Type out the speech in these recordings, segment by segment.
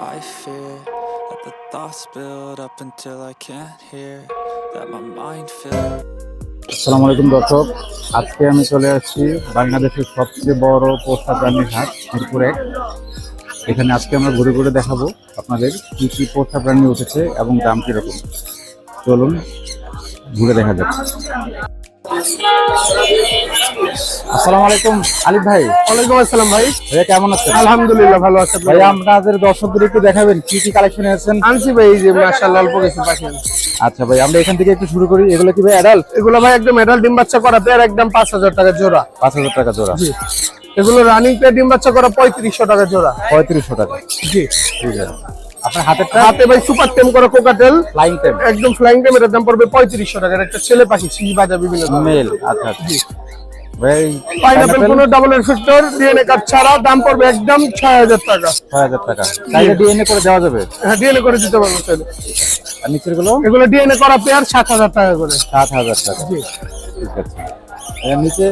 I fear that the thoughts build up until I can't hear, that my mind fills. আসসালামু আলাইকুম দর্শক, আজকে আমি চলে আসছি বাংলাদেশের সবচেয়ে বড় পোষা প্রাণীর হাট মিরপুর ১। এখানে আজকে আমরা ঘুরে ঘুরে দেখাবো আপনাদের কি কি পোষা প্রাণী উঠেছে এবং দাম কিরকম। চলুন ঘুরে দেখা যাক। আসসালামু আলাইকুম আলিফ ভাই। ওয়ালাইকুম আসসালাম ভাই। ভাইয়া কেমন আছেন? আলহামদুলিল্লাহ ভালো আছি। ভাই আপনাদের দর্শকদের একটু দেখাবেন কি কি কালেকশন এনেছেন? আনছি ভাই, এই যে মাশাআল্লাহ অল্প কিছু পাখি। আচ্ছা ভাই, আমরা এখান থেকে একটু শুরু করি। এগুলো কি ভাই অ্যাডাল্ট? এগুলো ভাই একদম অ্যাডাল্ট ডিম বাচ্চা করা পেয়ার, একদম 5000 টাকা জোড়া। 5000 টাকা জোড়া। জি। এগুলো রানিং পেয়ার ডিম বাচ্চা করা 3500 টাকা জোড়া। 3500 টাকা। জি ঠিক আছে। আপনার হাতেরটা? হাতে ভাই সুপার টেম করা কোকাটেল, ফ্লাইং টেম, একদম ফ্লাইং টেম। এর দাম পড়বে 3500 টাকা। একটা ছেলে পাখি, সিজ বাজা বিভিন্ন মেল। আচ্ছা জি ভাই। পাইনাপল কোনো ডাবল এর ফিল্টার ডিএনএ কার্ড ছাড়া দাম পড়বে একদম 6000 টাকা। 6000 টাকা। চাইলে ডিএনএ করে দেওয়া যাবে? হ্যাঁ, ডিএনএ করে দিতে পারবো চাইলে। আর নিচের গুলো? এগুলো ডিএনএ করা পেয়ার 7000 টাকা করে। 7000 টাকা। জি ঠিক আছে। এর নিচে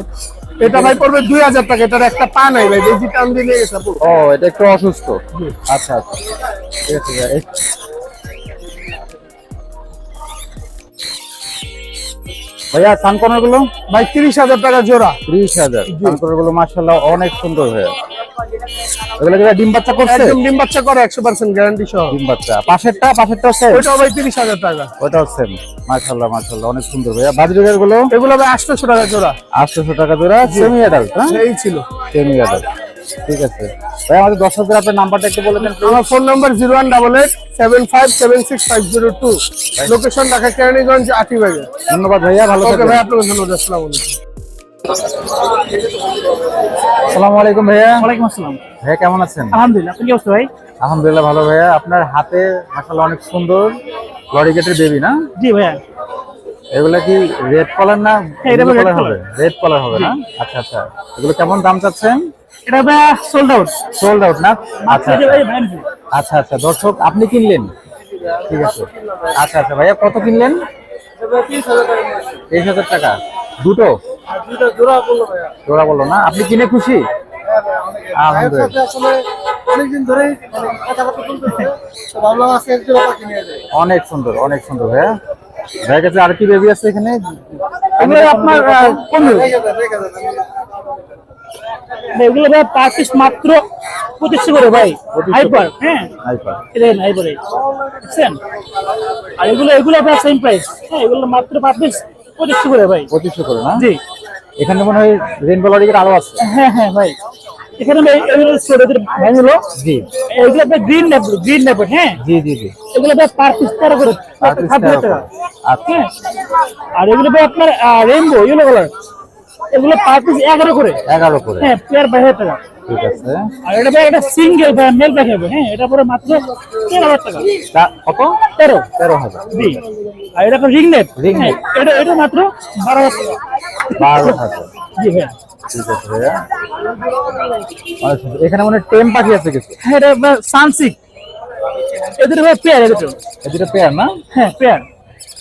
এটা ভাই পড়বে 2000 টাকা। এটার একটা পা নাই ভাই, বেজি টান দিয়ে নিয়ে গেছে। ও, এটা একটু অসুস্থ। আচ্ছা আচ্ছা, ঠিক আছে ভাই। ভাইয়া সানকর্নার গুলো? ভাই 30000 টাকা জোড়া। 30000। সানকর্নার গুলো মাশাআল্লাহ অনেক সুন্দর ভাইয়া। এগুলো কি ডিম বাচ্চা করছে? একদম ডিম বাচ্চা করে 100% গ্যারান্টি সহ। ডিম বাচ্চা। পাশেরটা সেম? ওটাও ভাই 30000 টাকা। ওটাও সেম। মাশাআল্লাহ মাশাআল্লাহ অনেক সুন্দর ভাইয়া। বাজরিগার গুলো? এগুলো ভাই 800 টাকা জোড়া। 800 টাকা জোড়া। Semi adult? হ্যাঁ, এই ছিল সেমি অ্যাডাল্ট। ঠিক আছে ভাই, আমাদের দর্শকদের আপনার নাম্বারটা একটু বলে দেন। আমার phone number 01887576502। Location Dhaka Keraniganj আটিবাগে। ধন্যবাদ ভাইয়া, ভালো ওকে থাকবেন। ভাই, আপনাকে ধন্যবাদ। আসসালামু আলাইকুম। আসসালামু আলাইকুম ভাইয়া। ওয়ালাইকুম আসসালাম। ভাইয়া কেমন আছেন? আলহামদুলিল্লাহ, আপনি কি অবস্থা ভাই? আলহামদুলিল্লাহ ভালো ভাইয়া। আপনার হাতে মাশাআল্লাহ অনেক সুন্দর লরিগেটের বেবি না? জি ভাইয়া। এগুলা কি রেড কলার না? এটা ব্লু red কলার color। হবে? রেড কলার হবে না? আচ্ছা আচ্ছা। এগুলো কেমন দাম চাচ্ছেন? এটা ভাইয়া সোল্ড আউট। সোল্ড আউট না? আচ্ছা এটা ভাই ভাই আচ্ছা আচ্ছা। দর্শক আপনি কিনলেন? ঠিক আছে। আচ্ছা আচ্ছা ভাইয়া, কত কিনলেন? 30000 টাকা। দুটো জোড়া বললো ভাইয়া। জোড়া বললো না? আপনি কিনে খুশি? আলহামদুলিল্লাহ। আসলে অনেকদিন ধরেই কথাবার্তা চলতেছে, তো ভাবলাম আজকে এক জোড়া পাখি নিয়ে যাই। অনেক সুন্দর অনেক সুন্দর ভাইয়া। ভাইয়ের কাছে আর কি বেবি আছে এখানে? এগুলো আপনার কোন এগুলো ভাই পার পিস মাত্র 2500 করে ভাই। হাইপার, হ্যাঁ হাইপার। এটা হাইপারে দেখছেন। আর এগুলো আপনার সেম প্রাইস। হ্যাঁ, এগুলো মাত্র পার পিস 2500 করে ভাই। 2500 করে না? জি। এখানে মনে হয় রেইনবো লরিগেট আরো আছে। হ্যাঁ হ্যাঁ ভাই, এখানে ভাই এগুলো ছোটদের ভাই হলো। জি। এগুলো আপনার গ্রিন নেপল। হ্যাঁ জি জি জি। এগুলো ভাই পার পিস 13 করে। Per piece 7 13 টাকা। আচ্ছা। হ্যাঁ, আর এগুলো ভাই আপনার রেইনবো ইয়েলো কালার। এগুলো পার পিস 11 করে। 11 করে। হ্যাঁ, পেয়ার 22 টাকা। ঠিক আছে। আর এটা ভাই এটা সিঙ্গেল ভাই মেল পাখি হবে। হ্যাঁ, এটা পরে মাত্র 13000 টাকা। কত? 13,000। জি। আর এটা রিং নেট। Ring net। এটা মাত্র 12000 টাকা। 12,000। জি ভাই। ঠিক আছে ভাইয়া। আচ্ছা, এখানে মনে হয় টেম পাখি আছে কিছু। হ্যাঁ, এটা সানসিক। এদের ভাই পেয়ার এদের। এটা পেয়ার না? হ্যাঁ, পেয়ার।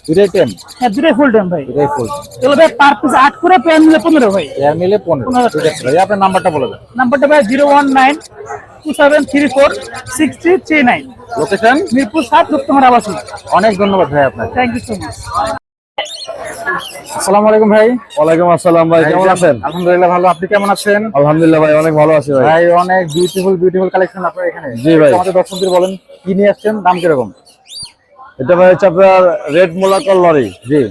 দুটাই টেম? হ্যাঁ, দুটোই ফুল টাইম ভাই। দুটাই ফুল। এগুলো ভাই পার পিস 8 করে, পেয়ার মিলে 15 ভাই। পেয়ার মিলে 15। ঠিক আছে ভাইয়া, আপনার নাম্বারটা বলে দেন। নাম্বারটা ভাই 01927346339। লোকেশন? মিরপুর 7, রূপতমার আবাসিক। অনেক ধন্যবাদ ভাই আপনাকে। Thank you so much. আসসালামু আলাইকুম ভাই। ওয়ালাইকুম আসসালাম ভাই, কেমন আছেন? আলহামদুলিল্লাহ ভালো। আপনি কেমন আছেন? আলহামদুলিল্লাহ ভাই, অনেক ভালো আছি ভাই। ভাই অনেক বিউটিফুল কালেকশন আপনার এখানে। জি ভাই। আমাদের দর্শকদের বলেন কি নিয়ে আসছেন, দাম কিরকম? এটা ভাই হচ্ছে আপনার রেড মোলাকল লরি। জি।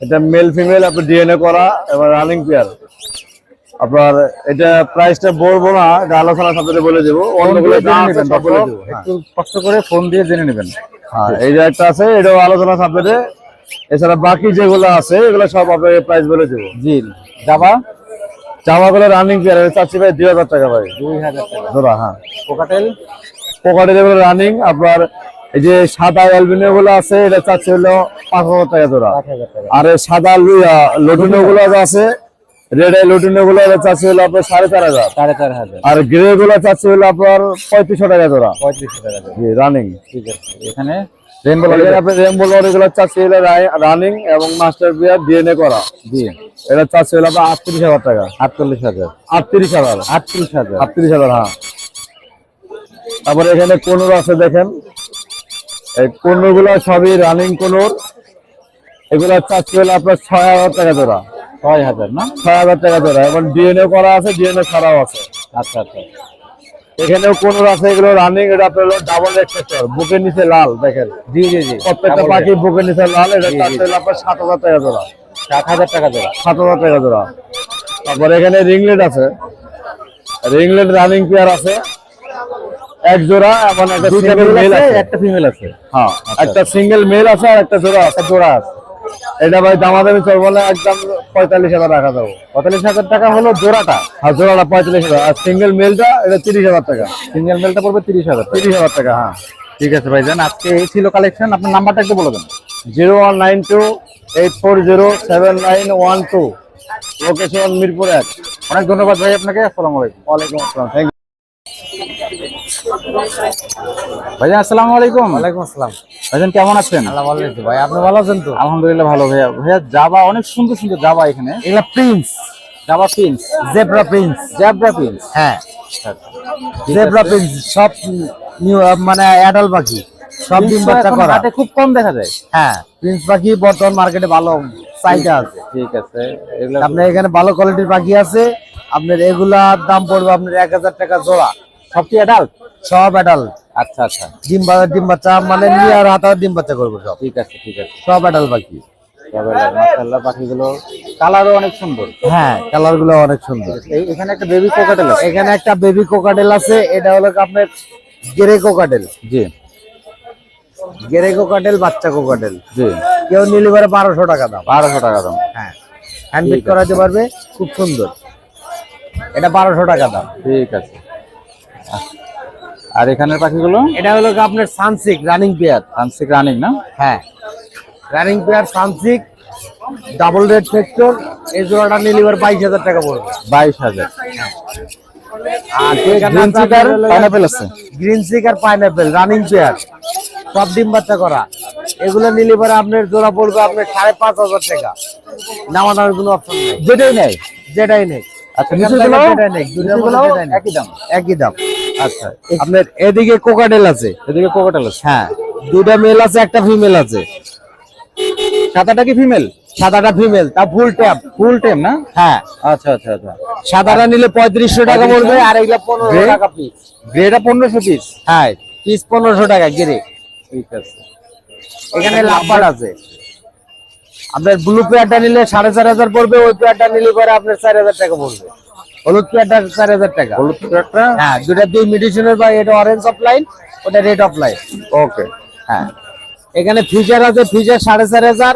এটা মেল ফিমেল আপনার ডিএনএ করা এবং রানিং পেয়ার। আপনার এটা প্রাইসটা বলবো না, এটা আলোচনা সাথে বলে দেবো। অন্যগুলো জেনে দাম নেবেন, সব বলে দর্শক দেবো। একটু কষ্ট করে ফোন দিয়ে জেনে নেবেন। হ্যাঁ, এই যে একটা আছে, এটাও আলোচনা সাপেক্ষে। এছাড়া বাকি যেগুলো আছে এগুলো সব আপনাকে প্রাইস বলে দেবো। জি। জাবা? জামাগুলো রানিং পেয়ার চাচ্ছি ভাই 2000 টাকা ভাই। 2000 টাকা ধরা। হ্যাঁ, কোকাটেল? পকেটে যেগুলো রানিং আপনার এই যে সাদা অ্যালবিনিও গুলো আছে, এটা চাচ্ছে হলো 5000 টাকা জোড়া। 5000 টাকা। আর এই সাদা লুটিনো গুলো আছে, রেড লুটিনো গুলো চাচ্ছে হলো আপনার 4500। 4500। আর গ্রে গুলো চাচ্ছে হলো আপনার 3500 টাকা জোড়া। 3500 টাকা জোড়া। জি, রানিং। ঠিক আছে। এখানে রেইনবো আপনার রেমবো লরি গুলো চাচ্ছে হলো রানিং এবং মাস্টার বিয়ার ডিএনএ করা। জি। এটা চাচ্ছে হলো আপনার 38000 টাকা। 48000। 38000। 38000। 38000। হ্যাঁ। তারপরে এখানে কোনোর আছে দেখেন, এই কোনোগুলো সবই রানিং কোনোর। এগুলো চাচ্ছি হলো আপনার 6,000 টাকা জোড়া। 6,000 না? 6,000 টাকা জোড়া, এবং ডিএনএ করা আছে, ডিএনএ ছাড়াও আছে। আচ্ছা আচ্ছা। এখানেও কোনোর আছে, এগুলো রানিং। এটা আপনার হলো ডাবল রেক্টেক্টর, বুকের নিচে লাল দেখেন। জি জি জি, প্রত্যেকটা পাখি বুকের নিচে লাল। এটা চাচ্ছি হলো আপনার 7,000 টাকা জোড়া। 7,000 টাকা জোড়া। 7,000 টাকা জোড়া। তারপরে এখানে রিংলেট আছে, রিংলেট রানিং পেয়ার আছে এক জোড়া, এবং একটা সিঙ্গেল মেল আছে, একটা ফিমেল আছে। হ্যাঁ একটা সিঙ্গেল মেল আছে আর একটা জোড়া আছে। জোড়া আছে। এটা ভাই দামাদামি চলবো না, একদম 45,000 টাকা দেবো। 45,000 টাকা হলো জোড়াটা, আর জোড়াটা 45,000, আর সিঙ্গেল মেলটা এটা 30,000 টাকা। সিঙ্গেল মেলটা পড়বে 30,000। 30,000 টাকা, হ্যাঁ। ঠিক আছে ভাইজান, আজকে এই ছিল কালেকশন। আপনার নাম্বারটা একটু বলে দেন। 0192840791, লোকেশন মিরপুর 1। অনেক ধন্যবাদ ভাই আপনাকে। আসসালামু আলাইকুম। ওয়ালাইকুম আসসালাম, থ্যাংক ইউ। ভাইজান আসসালামু আলাইকুম। ওয়ালাইকুম আসসালাম। ভাইজান কেমন আছেন? আল্লাহ ভালো রেখেছে ভাই, আপনি ভালো আছেন তো? আলহামদুলিল্লাহ ভালো ভাইয়া। ভাইয়া জাবা, অনেক সুন্দর সুন্দর জাবা এখানে। এগুলা প্রিন্স, জাবা prince, zebra prince. Zebra prince. হ্যাঁ, জেব্রা প্রিন্স সব নিউ, মানে অ্যাডাল্ট পাখি, সব ডিম বাচ্চা করা। হাটে খুব কম দেখা যায়। হ্যাঁ, প্রিন্স পাখি বর্তমান মার্কেটে ভালো চাহিদা আছে। ঠিক আছে, এগুলো আপনার এখানে ভালো কোয়ালিটির পাখি আছে। আপনার এগুলার দাম পড়বে আপনার 1,000 টাকা জোড়া। সব কি অ্যাডাল্ট? সব অ্যাডাল্ট। আচ্ছা আচ্ছা, ডিম বাচ্চা মানে নিয়ে আর হাতার ডিম বাচ্চা করবো সব। ঠিক আছে ঠিক আছে। সব অ্যাডাল্ট পাখি। মাশাআল্লাহ, পাখিগুলো কালারও অনেক সুন্দর। হ্যাঁ, কালার গুলো অনেক সুন্দর। এখানে একটা বেবি কোকাটেল আছে। এখানে একটা বেবি কোকাটেল আছে, এটা হলো আপনার গেরে কোকাটেল। জি গেরে কোকাটেল, বাচ্চা কোকাটেল। জি, কেউ নিলে পারে 1200 টাকা দাম। 1200 টাকা দাম। হ্যাঁ, হ্যান্ডমেড করাতে পারবে, খুব সুন্দর। এটা 1200 টাকা দাম। ঠিক আছে। আর এখানের পাখিগুলো? এটা হলো আপনার সানসিক রানিং পেয়ার। আনসিক রানিং না? হ্যাঁ, রানিং পেয়ার সানসিক, ডাবল রেড ফ্যাক্টর। এই জোড়াটা নিলে পারে 22,000 টাকা পড়বে। 22,000। আর গ্রিন চিকার পাইনাপেল আছে। গ্রিন চিকার পাইনাপেল রানিং পেয়ার, সব ডিম বাচ্চা করা। এগুলো নিলে পরে আপনার জোড়া পড়বে আপনার 5,500 টাকা। নামানোর কোনো অপশন নেই, যেটাই নেই। যেটাই নেই। আচ্ছা, নিচেগুলো? যেটাই নেই, দুটোর মধ্যে নিচেগুলো যেটাই নেই। একই দাম? একই দাম। আচ্ছা, আপনার এদিকে কোকাটেল আছে। এদিকে কোকাটেল আছে। হ্যাঁ, দুটা মেল আছে, একটা ফিমেল আছে। সাদাটা কি ফিমেল? সাদাটা ফিমেল, তা ফুল ট্যাপ। ফুল টেম না? হ্যাঁ, আচ্ছা আচ্ছা আচ্ছা। সাদাটা নিলে 3500 টাকা পড়বে, আর এইগুলা 1500 Grey? টাকা পিস। Greta 1500 piece. হ্যাঁ, পিস 1500 টাকা গেরে। ঠিক আছে। এখানে লাভবার আছে। আপনার ব্লু পেয়ারটা নিলে 4,500 পড়বে, ওই পেয়ারটা নিলে পরে আপনার 4,000 টাকা পড়বে। হলুদ পেয়ারটা 4,000 টাকা। হলুদ একটা। হ্যাঁ, দুটা দুই মেডিসিনের বা এটা অরেঞ্জ অফলাইন, ওটা রেড অফলাইন। ওকে। হ্যাঁ, এখানে ফিচার আছে, ফিচার 4,500।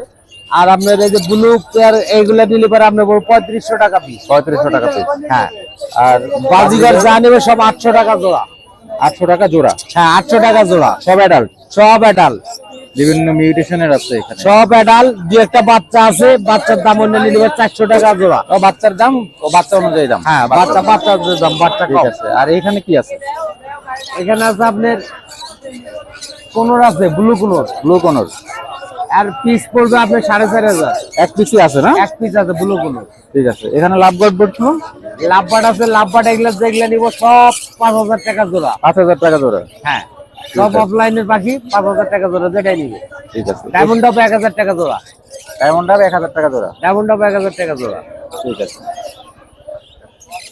আর আপনার এই যে ব্লু পেয়ার এইগুলা নিলে পরে আপনার 3500 টাকা পিস। 3500 টাকা পিস। হ্যাঁ, আর বাজিগার যা নেবে সব 800 টাকা জোড়া। 800 টাকা জোড়া। হ্যাঁ, 800 টাকা জোড়া। সব অ্যাডাল্ট? সব অ্যাডাল্ট, বিভিন্ন মিউটেশনের আছে এখানে। সব অ্যাডাল্ট। দু একটা বাচ্চা আছে, বাচ্চার দাম অন্য নিলে 400 টাকা জোড়া। ও বাচ্চার দাম, ও বাচ্চা অনুযায়ী দাম। হ্যাঁ, বাচ্চার দাম, বাচ্চা ঠিক কম। আছে। আর এখানে কি আছে? এখানে আছে আপনার কোনর আছে, ব্লু কোনর। ব্লু কোনর। আর পিস পড়বে আপনার 4,500। এক পিসই আছে না? এক পিস আছে ব্লু কোনর। ঠিক আছে। এখানে লাভ গার্ড বলছো? লাভবাট আছে, লাভবাট এগুলা যেগুলা নিব সব 5,000 টাকা জোড়া। 5,000 টাকা জোড়া। হ্যাঁ, সব অফলাইনের পাখি 5,000 টাকা জোড়া, যেটাই নিবে। ঠিক আছে। ডায়মন্ড আপ 1,000 টাকা জোড়া। ডায়মন্ড আপ 1,000 টাকা জোড়া। ডায়মন্ড আপ 1,000 টাকা জোড়া। ঠিক আছে।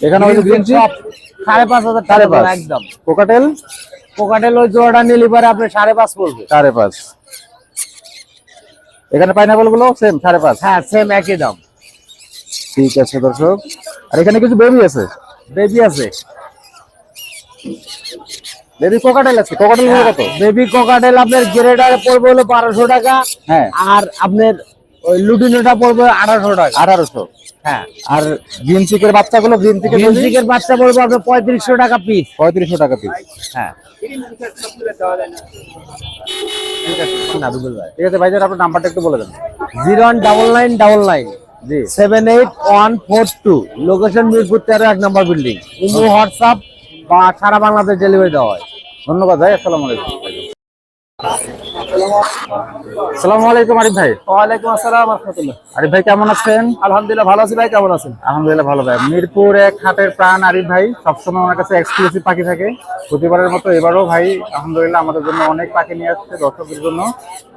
এখানে ওই গ্রিন চিক 5,500 টাকা জোড়া একদম। কোকাটেল? কোকাটেল ওই জোড়াটা নিলে পরে আপনার 5.5 পড়বে। 5.5। এখানে পাইনাপেল গুলো সেম 5.5? হ্যাঁ, সেম একই দাম। ঠিক আছে দর্শক। আর এখানে কিছু বেবি আছে? বেবি আছে, বেবি কোকাটেল আছে। কোকাটেল গুলো কত? বেবি কোকাটেল আপনার গ্রেডারে পড়বে হলো 1,200 টাকা। হ্যাঁ। আর আপনার ওই লুটিনোটা পড়বে 1,800 টাকা। 1800। হ্যাঁ, আর গ্রিন চিকের বাচ্চাগুলো? গ্রিন চিকের মিউজিকের বাচ্চা পড়বে আপনার 3,500 টাকা পিস। 3500 টাকা পিস। হ্যাঁ, না দুবল ভাই। ঠিক আছে ভাইজান, আপনার নাম্বারটা একটু বলে দেন। 019999 জি। 78142। লোকেশন মিরপুর 13, 1 নম্বর বিল্ডিং। ইমো, হোয়াটসঅ্যাপ বা সারা বাংলাদেশ ডেলিভারি দেওয়া হয়। ধন্যবাদ ভাই। আসসালামু আলাইকুম। আসসালামু আলাইকুম আরিফ ভাই। ওয়ালাইকুম আসসালাম ওয়া রাহমাতুল্লাহ। আরিফ ভাই কেমন আছেন? আলহামদুলিল্লাহ ভালো আছি ভাই, কেমন আছেন? আলহামদুলিল্লাহ ভালো ভাই। মিরপুর এক হাটের প্রাণ আরিফ ভাই, সবসময় আমার কাছে এক্সক্লুসিভ পাখি থাকে। প্রতিবারের মতো এবারও ভাই আলহামদুলিল্লাহ আমাদের জন্য অনেক পাখি নিয়ে আসছে দর্শকদের জন্য।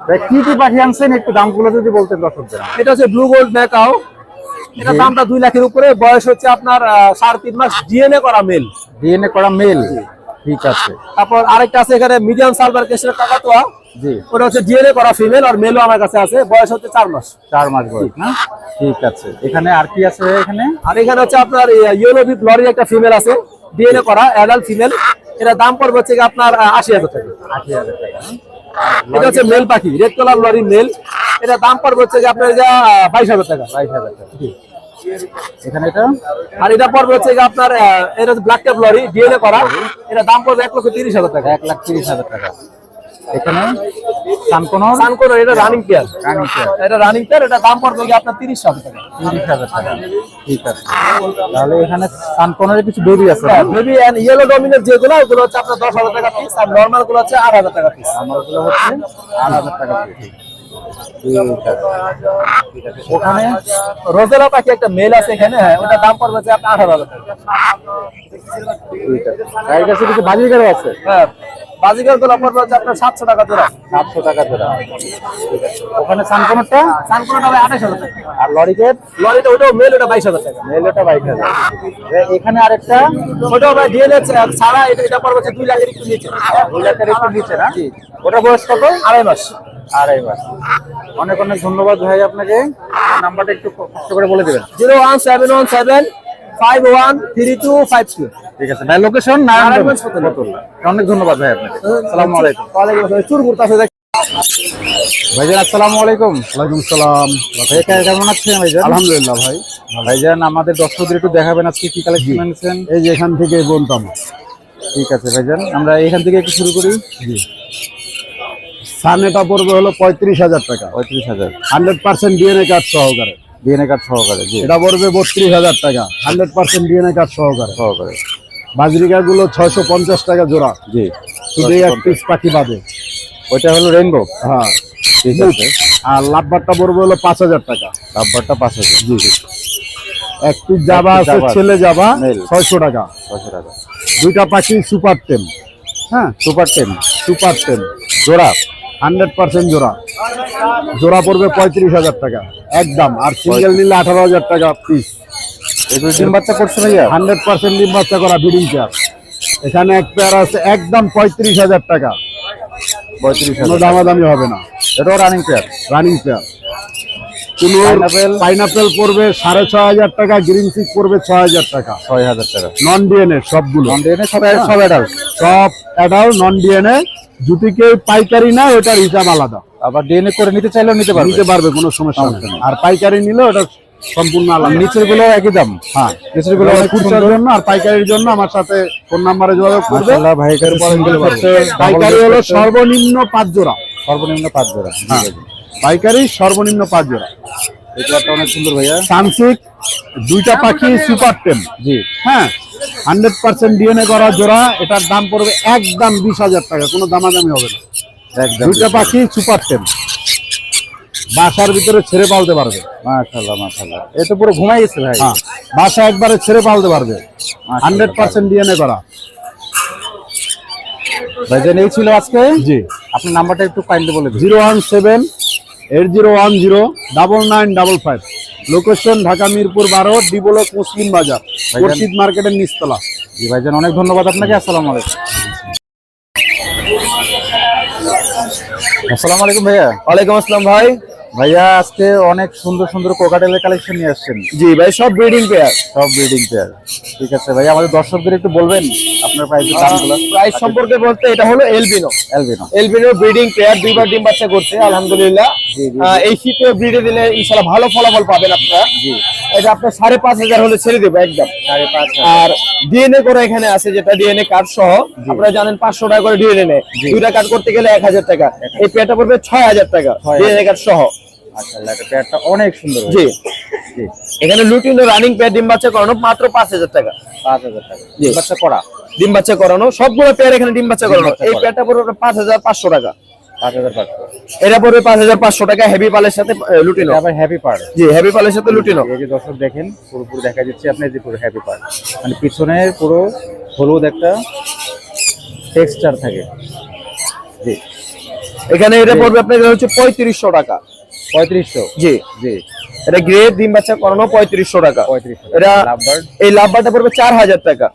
ভাই কি কি পাখি আনছেন একটু দামগুলো যদি বলতেন দর্শকদের। এটা হচ্ছে ব্লু গোল্ড ম্যাকাও, এটা দামটা 2 লাখের উপরে, বয়স হচ্ছে আপনার 3.5 মাস, ডিএনএ করা মেল। ডিএনএ করা মেল, ঠিক আছে। তারপর আরেকটা আছে এখানে মিডিয়াম সালভার কেসের কাকাতুয়া, জি, ওটা হচ্ছে ডিএনএ করা ফিমেল, আর মেলও আমার কাছে আছে, বয়স হচ্ছে 4 মাস। 4 মাস বয়স না, ঠিক আছে। এখানে আর কি আছে এখানে? আর এখানে হচ্ছে আপনার ইয়েলো বিপ লরি একটা ফিমেল আছে, ডিএনএ করা অ্যাডাল্ট ফিমেল, এটা দাম পড়বে হচ্ছে কি আপনার 80,000 টাকা। 80,000 টাকা। এটা হচ্ছে মেল পাখি, রেড কালার লরি মেল, এটা দাম পড়বে হচ্ছে কি আপনার 22,000 টাকা। 22,000 টাকা। এখানে এটা, আর এটা পড়বে হচ্ছে কি আপনার এটা হচ্ছে ব্ল্যাক ট্যাপ লরি ডিএনএ করা, এটা দাম পড়বে 1,30,000 টাকা। 1,30,000 টাকা। এখানে সানকোনর, সানকোনর এটা রানিং পেয়ার, রানিং পেয়ার, এটা রানিং পেয়ার, এটা দাম পড়বে কি আপনার 30,000 টাকা। 30,000 টাকা, ঠিক আছে। তাহলে এখানে সানকোনরের কিছু বেবি আছে, বেবি এন্ড ইয়েলো ডমিনেট যেগুলো, ওগুলো হচ্ছে আপনার 10,000 টাকা পিস, আর নরমাল গুলো হচ্ছে 8,000 টাকা পিস। আমারগুলো হচ্ছে 8,000 টাকা পিস। ওখানে রোজেলা পাখি একটা মেল আছে এখানে, হ্যাঁ, ওটা দাম পড়বে হচ্ছে আপনার 18,000 টাকা। ঠিক আছে। তার কাছে কিছু বাজিকারও আছে, হ্যাঁ, বাজিকার গুলো পড়বে হচ্ছে আপনার 700 টাকা জোড়া। 700 টাকা জোড়া। ঠিক আছে। ওখানে সানকোনরটা, সানকোনটা হবে 28,000 টাকা। আর লরিকেট, লরিটা ওটাও মেল, ওটা 22,000 টাকা। মেলটা 22,000। এখানে আরেকটা, ওটাও ভাই ডিএনএ ছাড়া, এটা পড়বে হচ্ছে 2 লাখের একটু নিচে। 2 লাখের একটু নিচে না? ওটা বয়স কত? 2.5 মাস। 2.5 মাস। অনেক অনেক ধন্যবাদ ভাই আপনাকে। আপনার নাম্বারটা একটু কষ্ট করে বলে দেবেন। 01717513252। ঠিক আছে ভাই। লোকেশন নারায়ণগঞ্জ ফতুল্লা। অনেক ধন্যবাদ ভাই আপনাকে। আসসালামু আলাইকুম। ওয়ালাইকুম আসসালাম। চুরমুর কাছে দেখ। ভাইজান আসসালামু আলাইকুম। ওয়ালাইকুম সালাম। ভাই কেমন আছেন ভাইজান? আলহামদুলিল্লাহ ভাই। ভাইজান আমাদের দর্শকদের একটু দেখাবেন আজকে কি কালেকশন এনেছেন। এই যে এখান থেকে বলতাম। ঠিক আছে ভাইজান, আমরা এখান থেকে একটু শুরু করি। জি, সানেটা পড়বে হলো 35,000 টাকা, 35,000 100% ডিএনএ কার্ড সহকারে। ডিএনএ কার্ড সহকারে। জি, এটা পড়বে 32,000 টাকা, 100% ডিএনএ কার্ড সহকারে। সহকারে। বাজরিকা গুলো 650 টাকা জোড়া। জি, শুধু এক পিস পাখি বাদে। ওইটা হলো রেইনবো। হ্যাঁ, ঠিক আছে। আর লাভবারটা পড়বে হলো 5,000 টাকা। নাম্বারটা 5,000। জি, এক পিস জাবা আছে, জাবা, ছেলে জাবা মেল। 600 টাকা। 600 টাকা। দুইটা পাখি সুপার টেম। হ্যাঁ, সুপার 10 সুপার টেম জোড়া, 100% জোড়া। জোড়া পড়বে 35,000 টাকা একদম। আর সিঙ্গেল নিলে 18,000 টাকা পিস। এগুলো ডিম বাচ্চা করছে ভাইয়া? 100% ডিম বাচ্চা করা ব্রিডিং পেয়ার। এখানে এক পেয়ার আছে একদম 35,000 টাকা, 35,000 কোনো দামাদামি হবে না। এটাও running pair. Running pair. Pineapple? Pineapple পড়বে 6,500 টাকা, গ্রিন চিক পড়বে 6,000 টাকা। 6,000 টাকা। নন ডিএনএ সবগুলো, নন ডিএনএ সব অ্যাডাল্ট। সব অ্যাডাল্ট, নন ডিএনএ। যদি কেউ পাইকারি না, ওটার হিসাব আলাদা। আবার ডিএনএ করে নিতে চাইলেও নিতে পারবে। নিতে পারবে, কোনো সমস্যা নেই। আর পাইকারি নিলে ওটা সম্পূর্ণ আলাদা। নিচের গুলো একই দাম। হ্যাঁ, নিচের গুলো অনেক খুচরার জন্য আর পাইকারির জন্য আমার সাথে ফোন নাম্বারে যোগাযোগ করবে। মাশাআল্লাহ ভাই, এটার সিঙ্গেল করতে পাইকারি হলো সর্বনিম্ন 5 জোড়া। সর্বনিম্ন 5 জোড়া। হ্যাঁ, পাইকারি সর্বনিম্ন 5 জোড়া। এটা অনেক সুন্দর ভাইয়া। সানসিক দুইটা পাখি সুপার টেম। জি, হ্যাঁ, 100% ডিএনএ করা জোড়া। এটার দাম পড়বে একদম 20,000 টাকা, কোনো দামাদামি হবে না। একদম। দুইটা পাখি সুপার টেম, বাসার ভিতরে ছেড়ে পালতে পারবে। মাশাআল্লাহ মাশাআল্লাহ। এ তো পুরো ঘুমাই গেছে ভাই। হ্যাঁ, বাসা একবারে ছেড়ে পালতে পারবে, 100% ডিএনএ করা। ভাইজান এই ছিল আজকে। জি, আপনার নাম্বারটা একটু কাইন্ডলি বলে দিন। 01780109955। Location Dhaka Mirpur 12, D block, Muslim Bazar, মসজিদ মার্কেটের নিচতলা। জি ভাইজান, অনেক ধন্যবাদ আপনাকে। আসসালামু আলাইকুম। আসসালামু আলাইকুম ভাইয়া। ওয়ালাইকুম আসসালাম ভাই। ভাইয়া আজকে অনেক সুন্দর সুন্দর কোকাটেলের কালেকশন নিয়ে আসছেন। জি ভাই, সব ব্রিডিং পেয়ার। সব ব্রিডিং পেয়ার। ঠিক আছে ভাই, আমাদের দর্শকদের একটু বলবেন আপনার প্রাইসের দামগুলো। প্রাইস সম্পর্কে বলতে, এটা হলো albino. Albino. Albino breeding pair, দুইবার ডিম বাচ্চা করছে আলহামদুলিল্লাহ। এই শীতে ব্রিডে দিলে ইনশাআল্লাহ ভালো ফলাফল পাবেন আপনারা। জি, এটা আপনার 5,500 হলে ছেড়ে দেবো একদম। 5,500। আর ডিএনএ করে এখানে আছে, যেটা ডিএনএ কার্ড সহ। আপনারা জানেন 500 টাকা করে ডিএনএ নেয়, দুইটা কার্ড করতে গেলে 1,000 টাকা। এই পেয়ারটা পড়বে 6,000 টাকা ডিএনএ কার্ড সহ। মাশাআল্লাহ, এটা পেয়ারটা অনেক সুন্দর। জি, জি, এখানে লুটিনো রানিং পেয়ার ডিম বাচ্চা করানো মাত্র 5,000 টাকা। 5,000 টাকা। জি, বাচ্চা করা। ডিম বাচ্চা করানো সবগুলো পেয়ার এখানে ডিম বাচ্চা করানো। বাচ্চা এই করা। পেয়ারটা পড়বে 5,500 টাকা। 5500। এটা পড়বে 5500 টাকা হেভি পালের সাথে লুটিনো। আবার হ্যাপি পার্ট। জি হেভি পালের সাথে লুটিনো। এই যে দর্শক দেখেন পুরোপুরি দেখা যাচ্ছে আপনার যে পুরো হ্যাপি পার্ট, মানে পিছনে পুরো হলুদ একটা টেক্সচার থাকে। জি এখানে এটা পড়বে আপনার হচ্ছে 3500 টাকা। 3500। জি জি এটা গ্রে ডিম বাচ্চা করানো 3500 টাকা। 3500। এটা লাভবার্ড এই লাভবারটা পড়বে 4000 টাকা।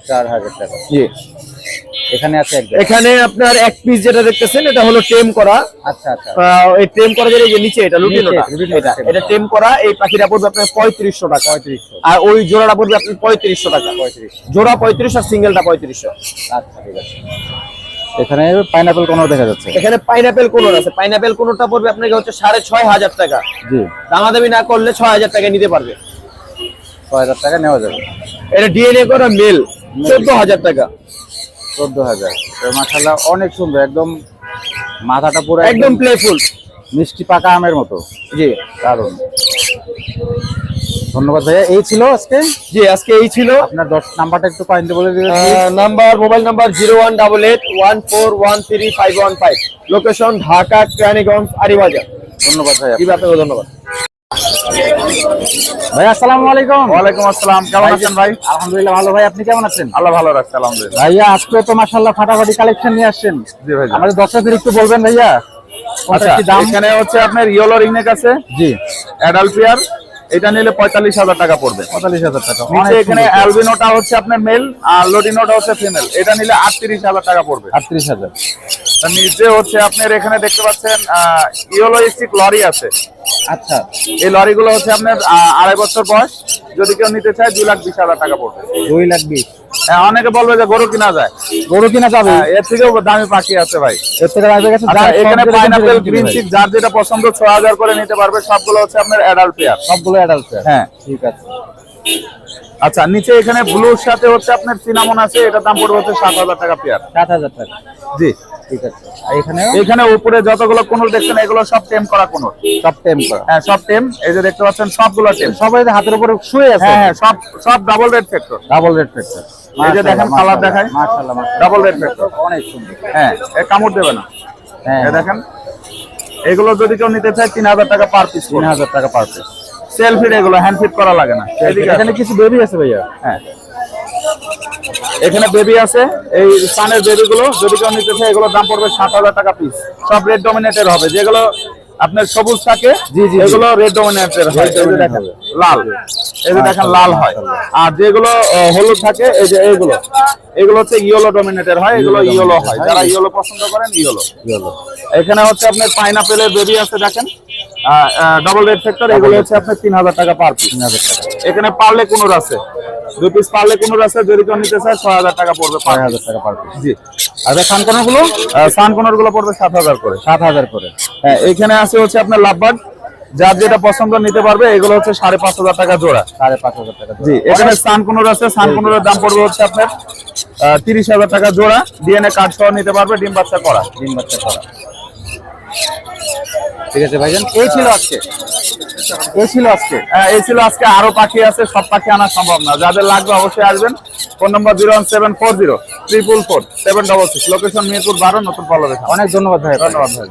4000 টাকা। জি এখানে আছে একদম। এখানে আপনার এক পিস যেটা দেখতেছেন এটা হলো টেম করা। আচ্ছা আচ্ছা। এই টেম করা যেটা এই যে নিচে এটা লুটিনোটা, লুটিনোটা, এটা টেম করা। এই পাখিটা পড়বে আপনার 3500 টাকা। 3500। আর ওই জোড়াটা পড়বে আপনার 3500 টাকা। 3500 জোড়া 35 আর সিঙ্গেলটা 3500। আচ্ছা ঠিক আছে। এখানে পাইনাপল কোন দেখা যাচ্ছে। এখানে পাইনাপেল কোনোর আছে। পাইনাপেল কোনোটা পড়বে আপনাকে হচ্ছে 6500 টাকা। জি দামাদামি না করলে 6000 টাকা নিতে পারবে। 6000 টাকা নেওয়া যাবে। এটা ডিএনএ করা মেল 14000 টাকা। 14000। মাশাআল্লাহ অনেক সুন্দর, একদম মাথাটা পুরো একদম প্লেফুল মিষ্টি পাকা আমের মতো। জি দারুণ, ধন্যবাদ ভাইয়া। এই ছিল আজকে। জি আজকে এই ছিল। আপনার 10 নাম্বারটা একটু কাইন্ডলি বলে দিবেন। Number mobile number 018814135115, location Dhaka Keraniganj Aribazar. ধন্যবাদ ভাইয়া। জি আপনাকে ধন্যবাদ। ভাই আসসালামু আলাইকুম। ওয়ালাইকুম আসসালাম, কেমন আছেন ভাই? আলহামদুলিল্লাহ ভালো। ভাই আপনি কেমন আছেন? আল্লাহ ভালো রাখছে, আলহামদুলিল্লাহ। ভাইয়া আজকে তো মাশাআল্লাহ ফাটাফাটি কালেকশন নিয়ে আসছেন। জি ভাই। আমাদের দর্শকদের একটু বলবেন ভাইয়া আচ্ছা, কি দাম? এখানে হচ্ছে আপনার ইয়েলো রিংনেক আছে, জি অ্যাডাল্ট পেয়ার। এটা নিলে 45000 টাকা পড়বে। 45000 টাকা। নিচে এখানে অ্যালবিনোটা হচ্ছে আপনার মেল আর লোডিনোটা হচ্ছে ফিমেল। এটা নিলে 38000 টাকা পড়বে। 38000। তার নিচে হচ্ছে আপনার এখানে দেখতে পাচ্ছেন ইয়েলো স্টিক লরি আছে। আচ্ছা এই লরিগুলো হচ্ছে আপনার 2.5 বছর বয়স। যদি কেউ নিতে চায় 2,20,000 টাকা পড়বে। 2,20,000। হ্যাঁ, অনেকে বলবে যে গরু কিনা যায়। গরু কিনা যাবে? হ্যাঁ, এর থেকেও দামি পাখি আছে ভাই। এর থেকে রাইজের কাছে আচ্ছা, এখানে পাইনাপল গ্রিন চিক চিক যার যেটা পছন্দ 6000 করে নিতে পারবে। সবগুলো হচ্ছে আপনার অ্যাডাল্ট পেয়ার। সবগুলো অ্যাডাল্ট। হ্যাঁ ঠিক আছে। আচ্ছা, নিচে এখানে ব্লুর সাথে হচ্ছে আপনার সিনামন আছে। এটার দাম পড়বে হচ্ছে 7000 টাকা পেয়ার। 7000 টাকা। জি ঠিক আছে। আর এখানে এখানে উপরে যতগুলো কোনর দেখছেন এগুলো সব টেম করা কোনর। সব টেম করা। হ্যাঁ, সব টেম। এই যে দেখতে পাচ্ছেন সবগুলো টেম। সবাই হাতের উপরে শুয়ে আছে। হ্যাঁ হ্যাঁ, সব double red factor. Double red factor. এই যে দেখেন কালার দেখায়। মাশাআল্লাহ মাশাআল্লাহ। ডাবল রেড ফ্যাক্টর অনেক সুন্দর। হ্যাঁ, এ কামড় দেবে না। হ্যাঁ এই দেখেন এগুলো যদি কেউ নিতে চায় 3000 টাকা পার পিস। 3000 টাকা পার পিস। সেলফিট, এগুলো হ্যান্ড ফিট করা লাগে না। এদিকে এখানে কিছু বেবি আছে ভাইয়া। হ্যাঁ, এখানে বেবি আছে। এই সানের বেবি গুলো যদি কেউ নিতে চায় এগুলোর দাম পড়বে 7000 টাকা পিস। সব রেড ডমিনেটেড হবে। যেগুলো আপনার সবুজ থাকে জি, জি, জি। এগুলো রেড ডমিনেটেড হয়। এই যে দেখেন লাল, এই যে দেখেন লাল হয়। আর যেগুলো হলুদ থাকে এই যে এগুলো হচ্ছে ইয়েলো ডমিনেটেড হয়। এগুলো ইয়েলো হয়। যারা ইয়েলো পছন্দ করেন ইয়েলো। এখানে হচ্ছে আপনার পাইনাপেলের বেবি আছে দেখেন, ডাবল রেড ফ্যাক্টর। এগুলো হচ্ছে আপনার 3000 টাকা পার পিস। 3000 টাকা। এখানে পার্লে কুনুর আছে, 2 পিস পার্লে কুনুর আছে। যদি কেউ নিতে চায় 6000 টাকা পড়বে। 6000 টাকা পার পিস। জি। আর সানকোনর গুলো? সানকোনর গুলো পড়বে 7000 করে। 7000 করে। হ্যাঁ, এখানে আছে হচ্ছে আপনার লাভবার্ড। যার যেটা পছন্দ নিতে পারবে। এগুলো হচ্ছে 5500 টাকা জোড়া। 5500 টাকা। জি। এখানে সানকোনর আছে। সানকোনরের দাম পড়বে হচ্ছে আপনার 30000 টাকা জোড়া। ডিএনএ কার্ড সহ নিতে পারবে, ডিম বাচ্চা করা। ডিম বাচ্চা করা। ঠিক আছে ভাইজান, এই ছিল আজকে। এই ছিল আজকে। আরো পাখি আছে, সব পাখি আনা সম্ভব না। যাদের লাগবে অবশ্যই আসবেন। ফোন নম্বর 01740 লোকেশন মিরপুর 12, নতুন পল্লবী। অনেক ধন্যবাদ ভাই। ধন্যবাদ ভাই।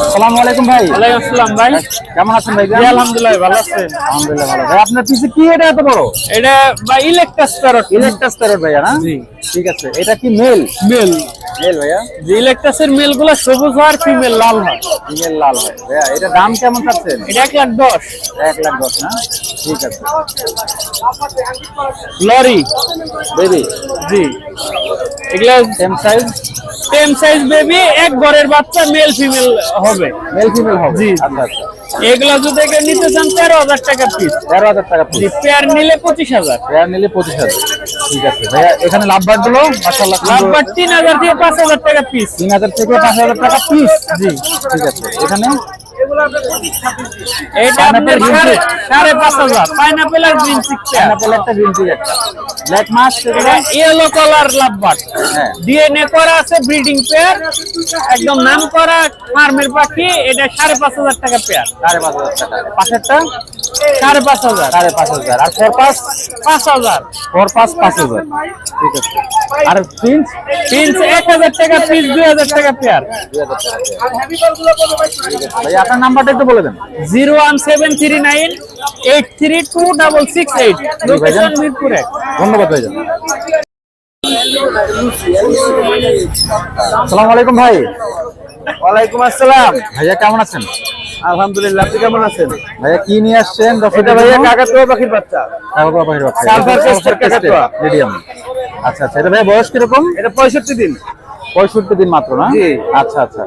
আসসালামু আলাইকুম ভাই। ওয়ালাইকুম আসসালাম ভাই। কেমন আছেন ভাই? জি আলহামদুলিল্লাহ ভালো আছেন? আলহামদুলিল্লাহ ভালো। ভাই আপনার পিছে কি এটা এত বড়? এটা ভাই ইলেকট্রাস প্যারট। ইলেকট্রাস প্যারট ভাইয়া না? জি। ঠিক আছে। এটা কি মেল? মেল। মেল ভাইয়া। যে ইলেকট্রাসের মেল গুলো সবুজ হয় আর ফিমেল লাল হয়। ফিমেল লাল হয় ভাইয়া। এটা দাম কেমন চাচ্ছেন? এটা 1,10,000। 1,10,000 না? ঠিক আছে। লরি বেবি জি। এগুলা সেম সাইজ? টেম সাইজ বেবি, এক ঘরের বাচ্চা, মেল ফিমেল হবে। মেল ফিমেল হবে? জি। আচ্ছা আচ্ছা। এগুলা যদি কেউ নিতে চান 13,000 টাকা পিস। 13,000 টাকা জি। পিস। পেয়ার নিলে 25,000। পেয়ার নিলে 25,000। ঠিক আছে ভাইয়া। এখানে লাভবার্ড গুলো মাশাআল্লাহ লাভবার্ড 3,000 থেকে 5,000 টাকা পিস। 3000 থেকে 5000 টাকা পিস। জি। ঠিক আছে। এখানে এটা আপনার 5,500। পাইনাপেল আর গ্রিন চিক পেয়ার। পাইনাপল একটা, গ্রিন টি একটা, ব্ল্যাক মাস্ক। এটা ইয়েলো কালার লাভবার্ড। হ্যাঁ। ডিএনএ করা আছে, ব্রিডিং পেয়ার, একদম নাম করা ফার্মের পাখি। এটা 5,500 টাকা পেয়ার। 5,500 টাকা। পাশেরটা 5,500। 5,500। আর ফরপাস 5,000। 5,000। ঠিক আছে। আর প্রিন্স পিস 1,000 টাকা পিস, 2,000 টাকা পেয়ার। 2,000 টাকা। ভাই আপনার নাম্বারটা একটু বলে দেন। 01739832668, লোকেশন মিরপুর 1। ধন্যবাদ ভাইজান। আসসালামু আলাইকুম ভাই। ওয়ালাইকুম আসসালাম। ভাইয়া কেমন আছেন? আলহামদুলিল্লাহ, আপনি কেমন আছেন? ভাইয়া কি নিয়ে আসছেন? এটা ভাইয়া কাকাতুয়া পাখির বাচ্চা। কাকাতুয়া পাখির বাচ্চা। সালফার ক্রেস্টের কাকাতুয়া। মিডিয়াম। আচ্ছা আচ্ছা। এটা ভাইয়া বয়স কিরকম? এটা 65 দিন। 65 দিন মাত্র না? জি। আচ্ছা আচ্ছা।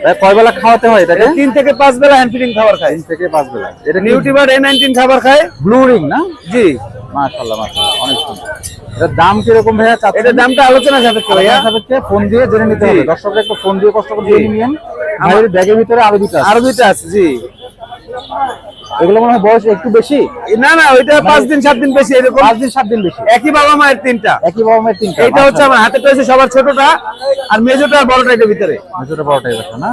ভাই কয় বেলা খাওয়াতে হয় এটাকে? 3 থেকে 5 বেলা হ্যান্ড ফিডিং খাবার খায়। 3 থেকে 5 বেলা। এটা নিউট্রিবার A19 খাবার খায়। ব্লু রিং না? জি। মাশাআল্লাহ মাশাআল্লাহ, অনেক সুন্দর। এটার দাম কিরকম ভাইয়া? এটার দামটা আলোচনা সাপেক্ষে ভাইয়া। সাপেক্ষে ফোন দিয়ে জেনে নিতে হবে। দর্শকরা একটু ফোন দিয়ে কষ্ট করে জেনে নিন। ভাইয়ের ব্যাগের ভিতরে আরো দুটো আছে। আরো দুইটা আছে। জি। এগুলো মনে হয় বয়স একটু বেশি। না না, ওইটা 5 দিন 7 দিন বেশি এরকম। 5 দিন 7 দিন বেশি। একই বাবা মায়ের তিনটা। একই বাবা মায়ের তিনটা। এইটা হচ্ছে আমার হাতে পেয়েছে সবার ছোটটা, আর মেজোটা আর বড়টা এর ভিতরে। মেজোটা বড়টাই আছে না?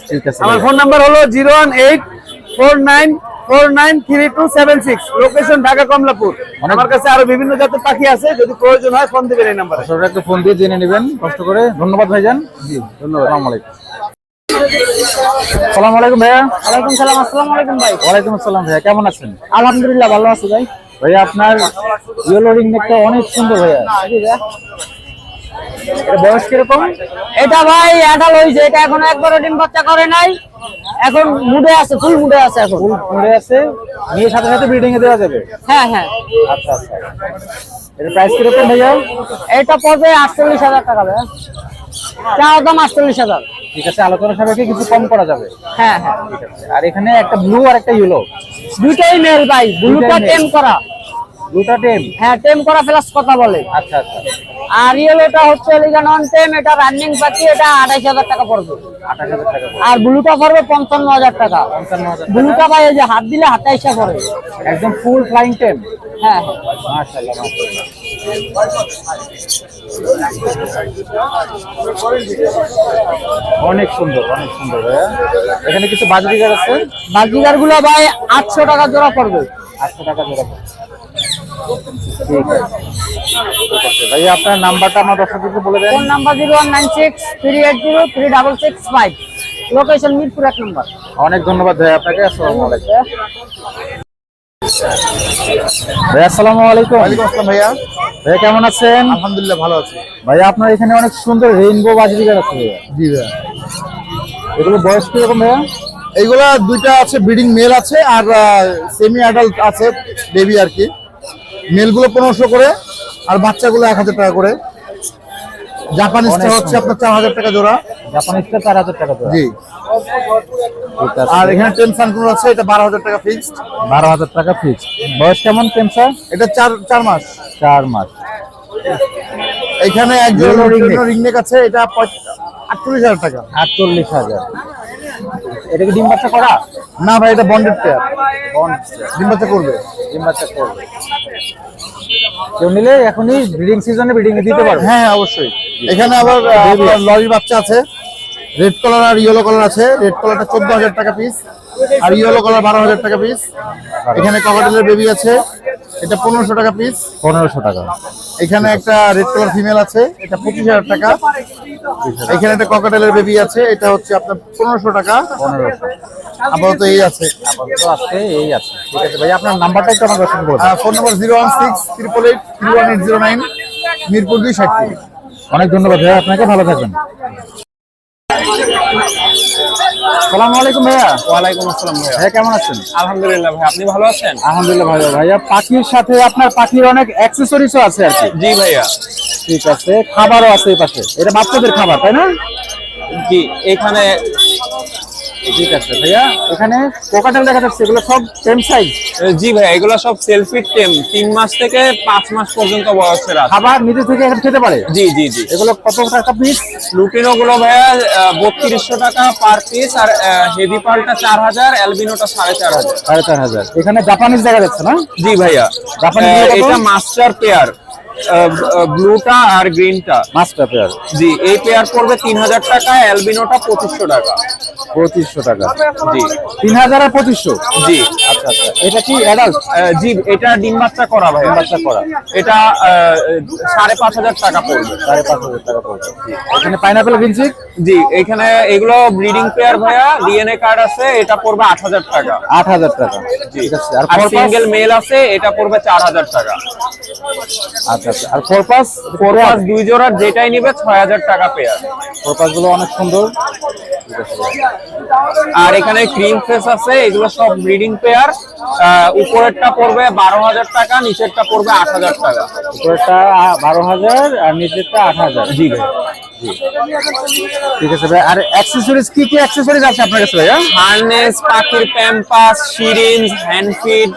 ঠিক আছে। আমার ফোন নাম্বার হলো 01849493276, লোকেশন ঢাকা কমলাপুর। আমার কাছে আরো বিভিন্ন জাতের পাখি আছে, যদি প্রয়োজন হয় ফোন দিবেন এই নাম্বারে। দর্শকরা একটু ফোন দিয়ে জেনে নেবেন কষ্ট করে। ধন্যবাদ ভাইজান। জি ধন্যবাদ। আসসালামু আলাইকুম। আসসালামু আলাইকুম ভাইয়া। ওয়ালাইকুম সালাম। আসসালামু আলাইকুম ভাই। ওয়ালাইকুম আসসালাম ভাইয়া, কেমন আছেন? আলহামদুলিল্লাহ ভালো আছি ভাই। ভাইয়া আপনার ইয়েলো রিং নেকটা অনেক সুন্দর ভাইয়া। এটা বয়স কিরকম? এটা ভাই অ্যাডাল হইছে, এটা এখন একবারও ডিম বাচ্চা করে নাই, এখন মুডে আছে, ফুল মুডে আছে এখন। ফুল পড়ে আছে, নিয়ে সাথে সাথে ব্রিডিং এ দেওয়া যাবে। হ্যাঁ হ্যাঁ। আচ্ছা আচ্ছা। এর প্রাইস কিরকম ভাইয়া? এটা পড়বে 48,000 টাকা ভাই। চাও দাম 48,000। ঠিক আছে, আলোচনা সাপেক্ষে কিছু কম করা যাবে। হ্যাঁ হ্যাঁ। ঠিক আছে। আর এখানে একটা ব্লু আর একটা ইয়েলো। দুইটাই মেল ভাই, ব্লুটা male। টেম করা। ব্লুটা টেম। হ্যাঁ টেম করা প্লাস কথা বলে। আচ্ছা আচ্ছা। আর ইয়েলোটা হচ্ছে লিগা নন টেম, এটা রানিং পাখি, এটা 28,000 টাকা পড়বে। 28,000 টাকা। আর ব্লুটা পড়বে 55,000 টাকা। 55,000 ব্লুটা ভাই এই যে হাত দিলে হাতে এসে পড়ে। একদম ফুল ফ্লাইং টেম। হ্যাঁ মাশাআল্লাহ মাশাআল্লাহ, অনেক সুন্দর অনেক সুন্দর ভাইয়া। এখানে কিছু বাজরিগার আছে। বাজিগার গুলো ভাই 800 টাকা জোড়া পড়বে। 800 টাকা জোড়া। ঠিক আছে ঠিক আছে ভাইয়া, আপনার নাম্বারটা আমার দর্শকদেরকে বলে দেন। ফোন নাম্বার 01963803665, লোকেশন মিরপুর 1 নম্বর। অনেক ধন্যবাদ ভাইয়া আপনাকে। আসসালামু আলাইকুম ভাইয়া। আসসালামু আলাইকুম। ওয়ালাইকুম আসসালাম ভাইয়া। ভাইয়া কেমন আছেন? আলহামদুলিল্লাহ ভালো আছি। ভাইয়া আপনার এখানে অনেক সুন্দর রেইনবো বাজরিগার আছে ভাইয়া। জি ভাইয়া। এগুলো বয়স কিরকম ভাইয়া? এইগুলা দুইটা আছে, ব্রিডিং মেল আছে আর সেমি অ্যাডাল্ট আছে, বেবি আর কি। মেলগুলো 1500 করে আর বাচ্চাগুলো 1000 টাকা করে। জাপানিজটা হচ্ছে আপনার 4000 টাকা জোড়া। জাপানিজটা 4000 টাকা জোড়া। জি। ঠিক আছে। আর এখানে টেনশন কোন আছে, এটা 12,000 টাকা ফিক্সড। 12,000 টাকা ফিক্স। বয়স কেমন টেমসার? এটা 4 মাস। 4 মাস। এখানে একজন Yellow ring neck। Ring neck আছে, এটা 48,000 টাকা। 48,000। এটা কি ডিম বাচ্চা করা? না ভাই, এটা বন্ডেড পেয়ার। ডিম বাচ্চা করবে। ডিম বাচ্চা করবে। কেউ নিলে এখনই ব্রিডিং সিজনে ব্রিডিং এ দিতে পারবে। হ্যাঁ অবশ্যই। এখানে আবার লরি বাচ্চা আছে, রেড কালার আর ইয়েলো কালার আছে। রেড কালারটা 14,000 টাকা পিস আর ইয়েলো কালার 12,000 টাকা পিস। এখানে ককাটেলের বেবি আছে, এটা 1500 টাকা পিস। 1500 টাকা। এখানে একটা রেড কালার ফিমেল আছে, এটা 25,000 টাকা। এখানে একটা ককাটেলের বেবি আছে, এটা হচ্ছে আপনার 1500 টাকা। 1500। আপাতত এই আছে। আপাতত আছে এই আছে। ঠিক আছে ভাই, আপনার নাম্বারটা একটু আমার কাছে বলুন। ফোন নম্বর 01688818009, মিরপুর 260। অনেক ধন্যবাদ ভাইয়া আপনাকে, ভালো থাকবেন। আসসালামু আলাইকুম ভাইয়া। ওয়ালাইকুম আসসালাম ভাইয়া। ভাইয়া কেমন আছেন? আলহামদুলিল্লাহ ভাই, আপনি ভালো আছেন? আলহামদুলিল্লাহ ভালো। ভাইয়া পাখির সাথে আপনার পাখির অনেক অ্যাকসেসরিজও আছে আর কি। জি ভাইয়া। ঠিক আছে, খাবারও আছে এই পাশে। এটা বাচ্চাদের খাবার তাই না? জি, এখানে ঠিক আছে ভাইয়া, এখানে কোকাটেল দেখা যাচ্ছে, এগুলো সব সেম সাইজ। জি ভাইয়া, এগুলো সব সেলফি টেম, 3 মাস থেকে 5 মাস পর্যন্ত বয়সের আছে। খাবার নিজে থেকে এখানে খেতে পারে। জি জি জি। এগুলো কত টাকা পিস? লুটিনো গুলো ভাইয়া 3200 টাকা পার পিস, আর হেভি পালটা 4000, অ্যালবিনোটা 4500। 4500। এখানে জাপানিজ দেখা যাচ্ছে না? জি ভাইয়া। জাপানিজ এটা মাস্টার পেয়ার, ব্লুটা আর গ্রিনটা মাস্টার পেয়ার জি, এই পেয়ার পড়বে 3000 টাকা, অ্যালবিনোটা 2500 টাকা। 2500 টাকা। জি 3000 আর 2500। জি আচ্ছা আচ্ছা, এটা কি অ্যাডাল্ট? জি, এটা ডিম বাচ্চা করা ভাই, বাচ্চা করা। এটা 5500 টাকা পড়বে। 5500 টাকা পড়বে। এখানে পাইনাপেল ভিনসিক। জি, এখানে এগুলো ব্রিডিং পেয়ার ভাইয়া, ডিএনএ কার্ড আছে, এটা পড়বে 8000 টাকা। 8000 টাকা, ঠিক আছে। আর আর ফোর সিঙ্গেল মেল আছে, এটা পড়বে 4000 টাকা। আচ্ছা আচ্ছা, আর ফোর পাস? ফোর পাস 2 জোড়ার যেটাই নিবে 6000 টাকা পেয়ার। ফোর পাস গুলো অনেক সুন্দর। আর এখানে ক্রিম ফেস আছে, এগুলো সব ব্রিডিং পেয়ার। উপরেরটা পড়বে 12000 টাকা, নিচেরটা পড়বে 8000 টাকা। উপরেরটা 12000 আর নিচেরটা 8000। জি ভাই, ঠিক আছে ভাই। আর অ্যাকসেসরিজ কি কি অ্যাকসেসরিজ আছে আপনার কাছে ভাইয়া? হার্নেস, পাখির প্যাম্পাস, সিরিঞ্জ, হ্যান্ড ফিড,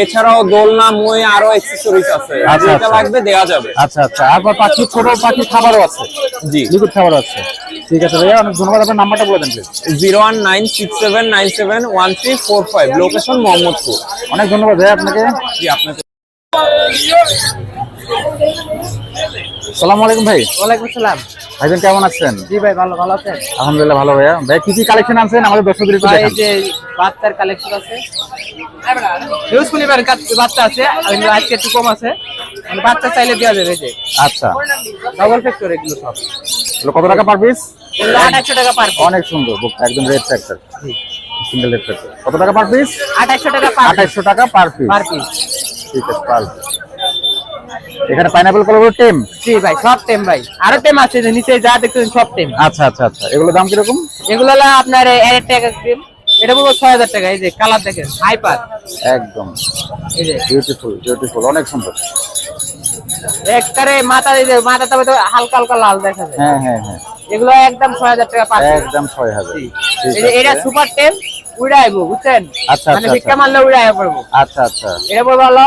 এছাড়াও দোলনা, মই, আরো অ্যাকসেসরিজ আছে, আচ্ছা, যেটা আচ্ছা। লাগবে দেওয়া যাবে। আচ্ছা আচ্ছা, আর পাখি, ছোট পাখি খাবারও আছে? জি, লিকুইড খাবারও আছে। ঠিক আছে ভাইয়া, অনেক ধন্যবাদ। আপনার নাম্বারটা বলে দেন প্লিজ। 01967971345, লোকেশন মোহাম্মদপুর। অনেক ধন্যবাদ ভাইয়া আপনাকে। জি, আপনাকে। আসসালামু আলাইকুম ভাই। ওয়ালাইকুম আসসালাম। ভাইজান কেমন আছেন? জি ভাই, ভালো আছেন? আলহামদুলিল্লাহ ভালো ভাইয়া। ভাই কি কি কালেকশন আনছেন আমাদের দর্শকদের একটু ভাই দেখান। এই যে বাচ্চার কালেকশন আছে, হিউজ পরিমাণ বাচ্চা আছে, কিন্তু আজকে একটু কম আছে, মানে বাচ্চা চাইলে দেওয়া যাবে। এই যে আচ্ছা, ডবল ফ্যাক্টর এগুলো সব, এগুলো কত টাকা পার পিস? এগুলো 2800 টাকা পার পিস। অনেক সুন্দর, বুকটা একদম red factor, single red factor. কত টাকা পার পিস? 2800 টাকা পার 2800 টাকা পার পিস। Per piece. ঠিক আছে, পার পিস। এখানে পাইনাপল কলগুলো টেম? জি ভাই, সব টেম ভাই, আরো টেম আছে, যে নিচে যা দেখতেছেন সব টেম। আচ্ছা আচ্ছা আচ্ছা, এগুলো দাম কিরকম? এগুলো হলো আপনার 1000 টাকা টেম, এটা বলবো 6000 টাকা। এই যে কালার দেখেন, হাইপার, একদম এই যে বিউটিফুল বিউটিফুল, অনেক সুন্দর। একবারে মাথা, এই যে মাথাটা তো হালকা হালকা লাল দেখা যায়। হ্যাঁ হ্যাঁ হ্যাঁ, এগুলো একদম 6000 টাকা পার পিস। একদম 6000। এই যে এটা সুপার টেম, উড়ে আইবো, বুঝছেন? আচ্ছা, মানে আচ্ছা, ভিক্ষা মারলে উড়ে আইবো পড়বো। আচ্ছা আচ্ছা, এটা বলবো হলো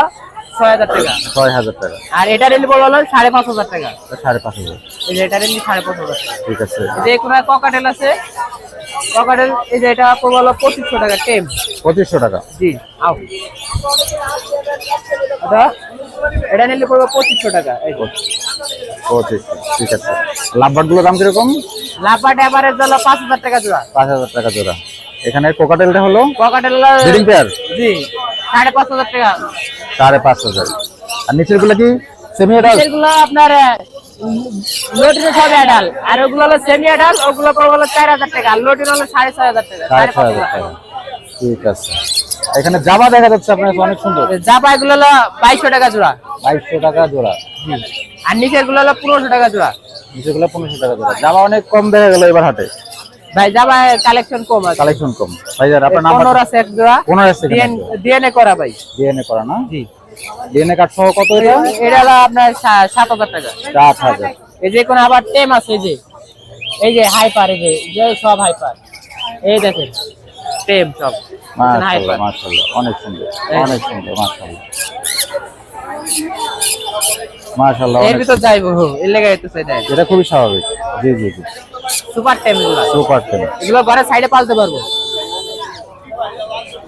6000 টাকা। 6000 টাকা। আর এটা রেলি বলবো হলো 5500 টাকা। 5500। এই যে এটা রেলি 5500 টাকা। ঠিক আছে, এই যে কোনো ককাটেল আছে, ককাটেল, এই যে এটা পড়বো হলো 2500 টাকা টেম। 2500 টাকা। জি, আও আচ্ছা, এটা নিলে পড়বো 2500 টাকা। এই যে 2500, ঠিক আছে। লাভবার্ড গুলোর দাম কিরকম? লাফাট এভারেজ হলো 5000 টাকা জোড়া। 5000 টাকা জোড়া। এখানে কোকাটেলটা হলো ককাটেল হলো ব্রিডিং পেয়ার, জি 5500 টাকা। 5500। আর নিচের গুলো কি সেমি অ্যাডাল্ট? এগুলো আপনার লোটিনে সব অ্যাডাল, আর ওগুলো হলো সেমি অ্যাডাল, ওগুলো পড়বে হলো 4000 টাকা, আর লোটিন হলো 6500 টাকা। 6500 টাকা, ঠিক আছে। এখানে জামা দেখা যাচ্ছে আপনার কাছে, অনেক সুন্দর। জাপা এগুলো হলো 2200 টাকা জোড়া। 2200 টাকা জোড়া। আর নিচের গুলো হলো 1500 টাকা জোড়া। নিচের গুলো 1500 টাকা জোড়া। জামা অনেক কম দেখা গেল এবার হাটে, ভাই জাপা কালেকশন কম আছে, কালেকশন কম। ভাইজান আপনার নাম? 15 আছে এক জোড়া। 15 আছে। ডিএনএ করা ভাই। ডিএনএ করা না? জি, ডিএনএ কার্ড সহ কত এটা? এটা হলো আপনার 7000 টাকা। 7000। এই যে কোন আবার টেম আছে, এই যে হাইপার, এই যে সব হাইপার, এই দেখেন টেম সব মাশাআল্লাহ হাইপার। মাশাআল্লাহ, অনেক সুন্দর, অনেক সুন্দর, মাশাআল্লাহ মাশাআল্লাহ। এর ভিতর যাইবো, এর লেগে একটু চাই দেয়। এটা খুবই স্বাভাবিক। জি জি জি, সুপার টেম এগুলো, সুপার টেম। এগুলো ঘরে সাইডে পালতে পারবো,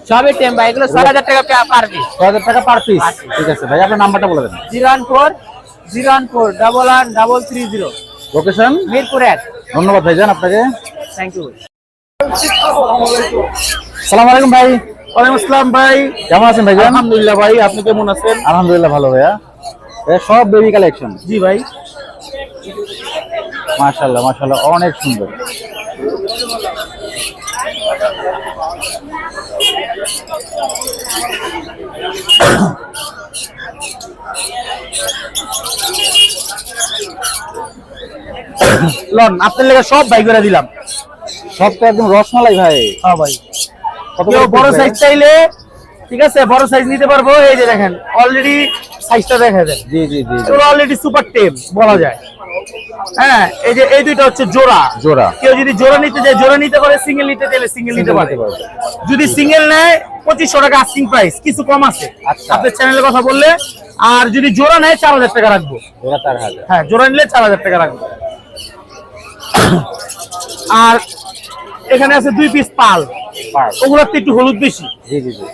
সবই টেম ভাই। এগুলো 6000 টাকা পার পিস। 6000 টাকা পার পিস, ঠিক আছে ভাই। আপনার নাম্বারটা বলে দেন। 01401411330, লোকেশন মিরপুর 1। ধন্যবাদ ভাইজান আপনাকে। Thank you. আসসালামু আলাইকুম ভাই। ওয়ালাইকুম আসসালাম ভাই, কেমন আছেন ভাইজান? আলহামদুলিল্লাহ ভাই, আপনি কেমন আছেন? আলহামদুলিল্লাহ ভালো ভাইয়া। এ সব বেবি কালেকশন? জি ভাই। মাশাআল্লাহ মাশাআল্লাহ, অনেক সুন্দর। লন, আপনার লেগে সব বাই করে দিলাম। সব তো একদম রসমালাই ভাই। হ্যাঁ ভাই, কত কেউ করে বড় piece ভাই? সাইজ চাইলে ঠিক আছে, বড় সাইজ নিতে পারবো। এই যে দেখেন অলরেডি সাইজটা দেখা যায়, জি জি জি জি। এগুলো অলরেডি সুপার টেম বলা যায়। হ্যাঁ, এই যে এই দুইটা হচ্ছে জোড়া। জোড়া। কেউ যদি জোড়া নিতে চায় জোড়া নিতে পারে, সিঙ্গেল নিতে চাইলে সিঙ্গেল নিতে পারে। যদি সিঙ্গেল নেয় 2500 টাকা আস্কিং প্রাইস, কিছু কম আছে আচ্ছা। আপনার চ্যানেলের কথা বললে। আর যদি জোড়া নেয় 4000 টাকা রাখবো। জোড়া 4000। হ্যাঁ, জোড়া নিলে 4000 টাকা রাখবো। আর এখানে আছে 2 পিস পাল, পার। ওগুলোতে একটু হলুদ বেশি। জি জি জি।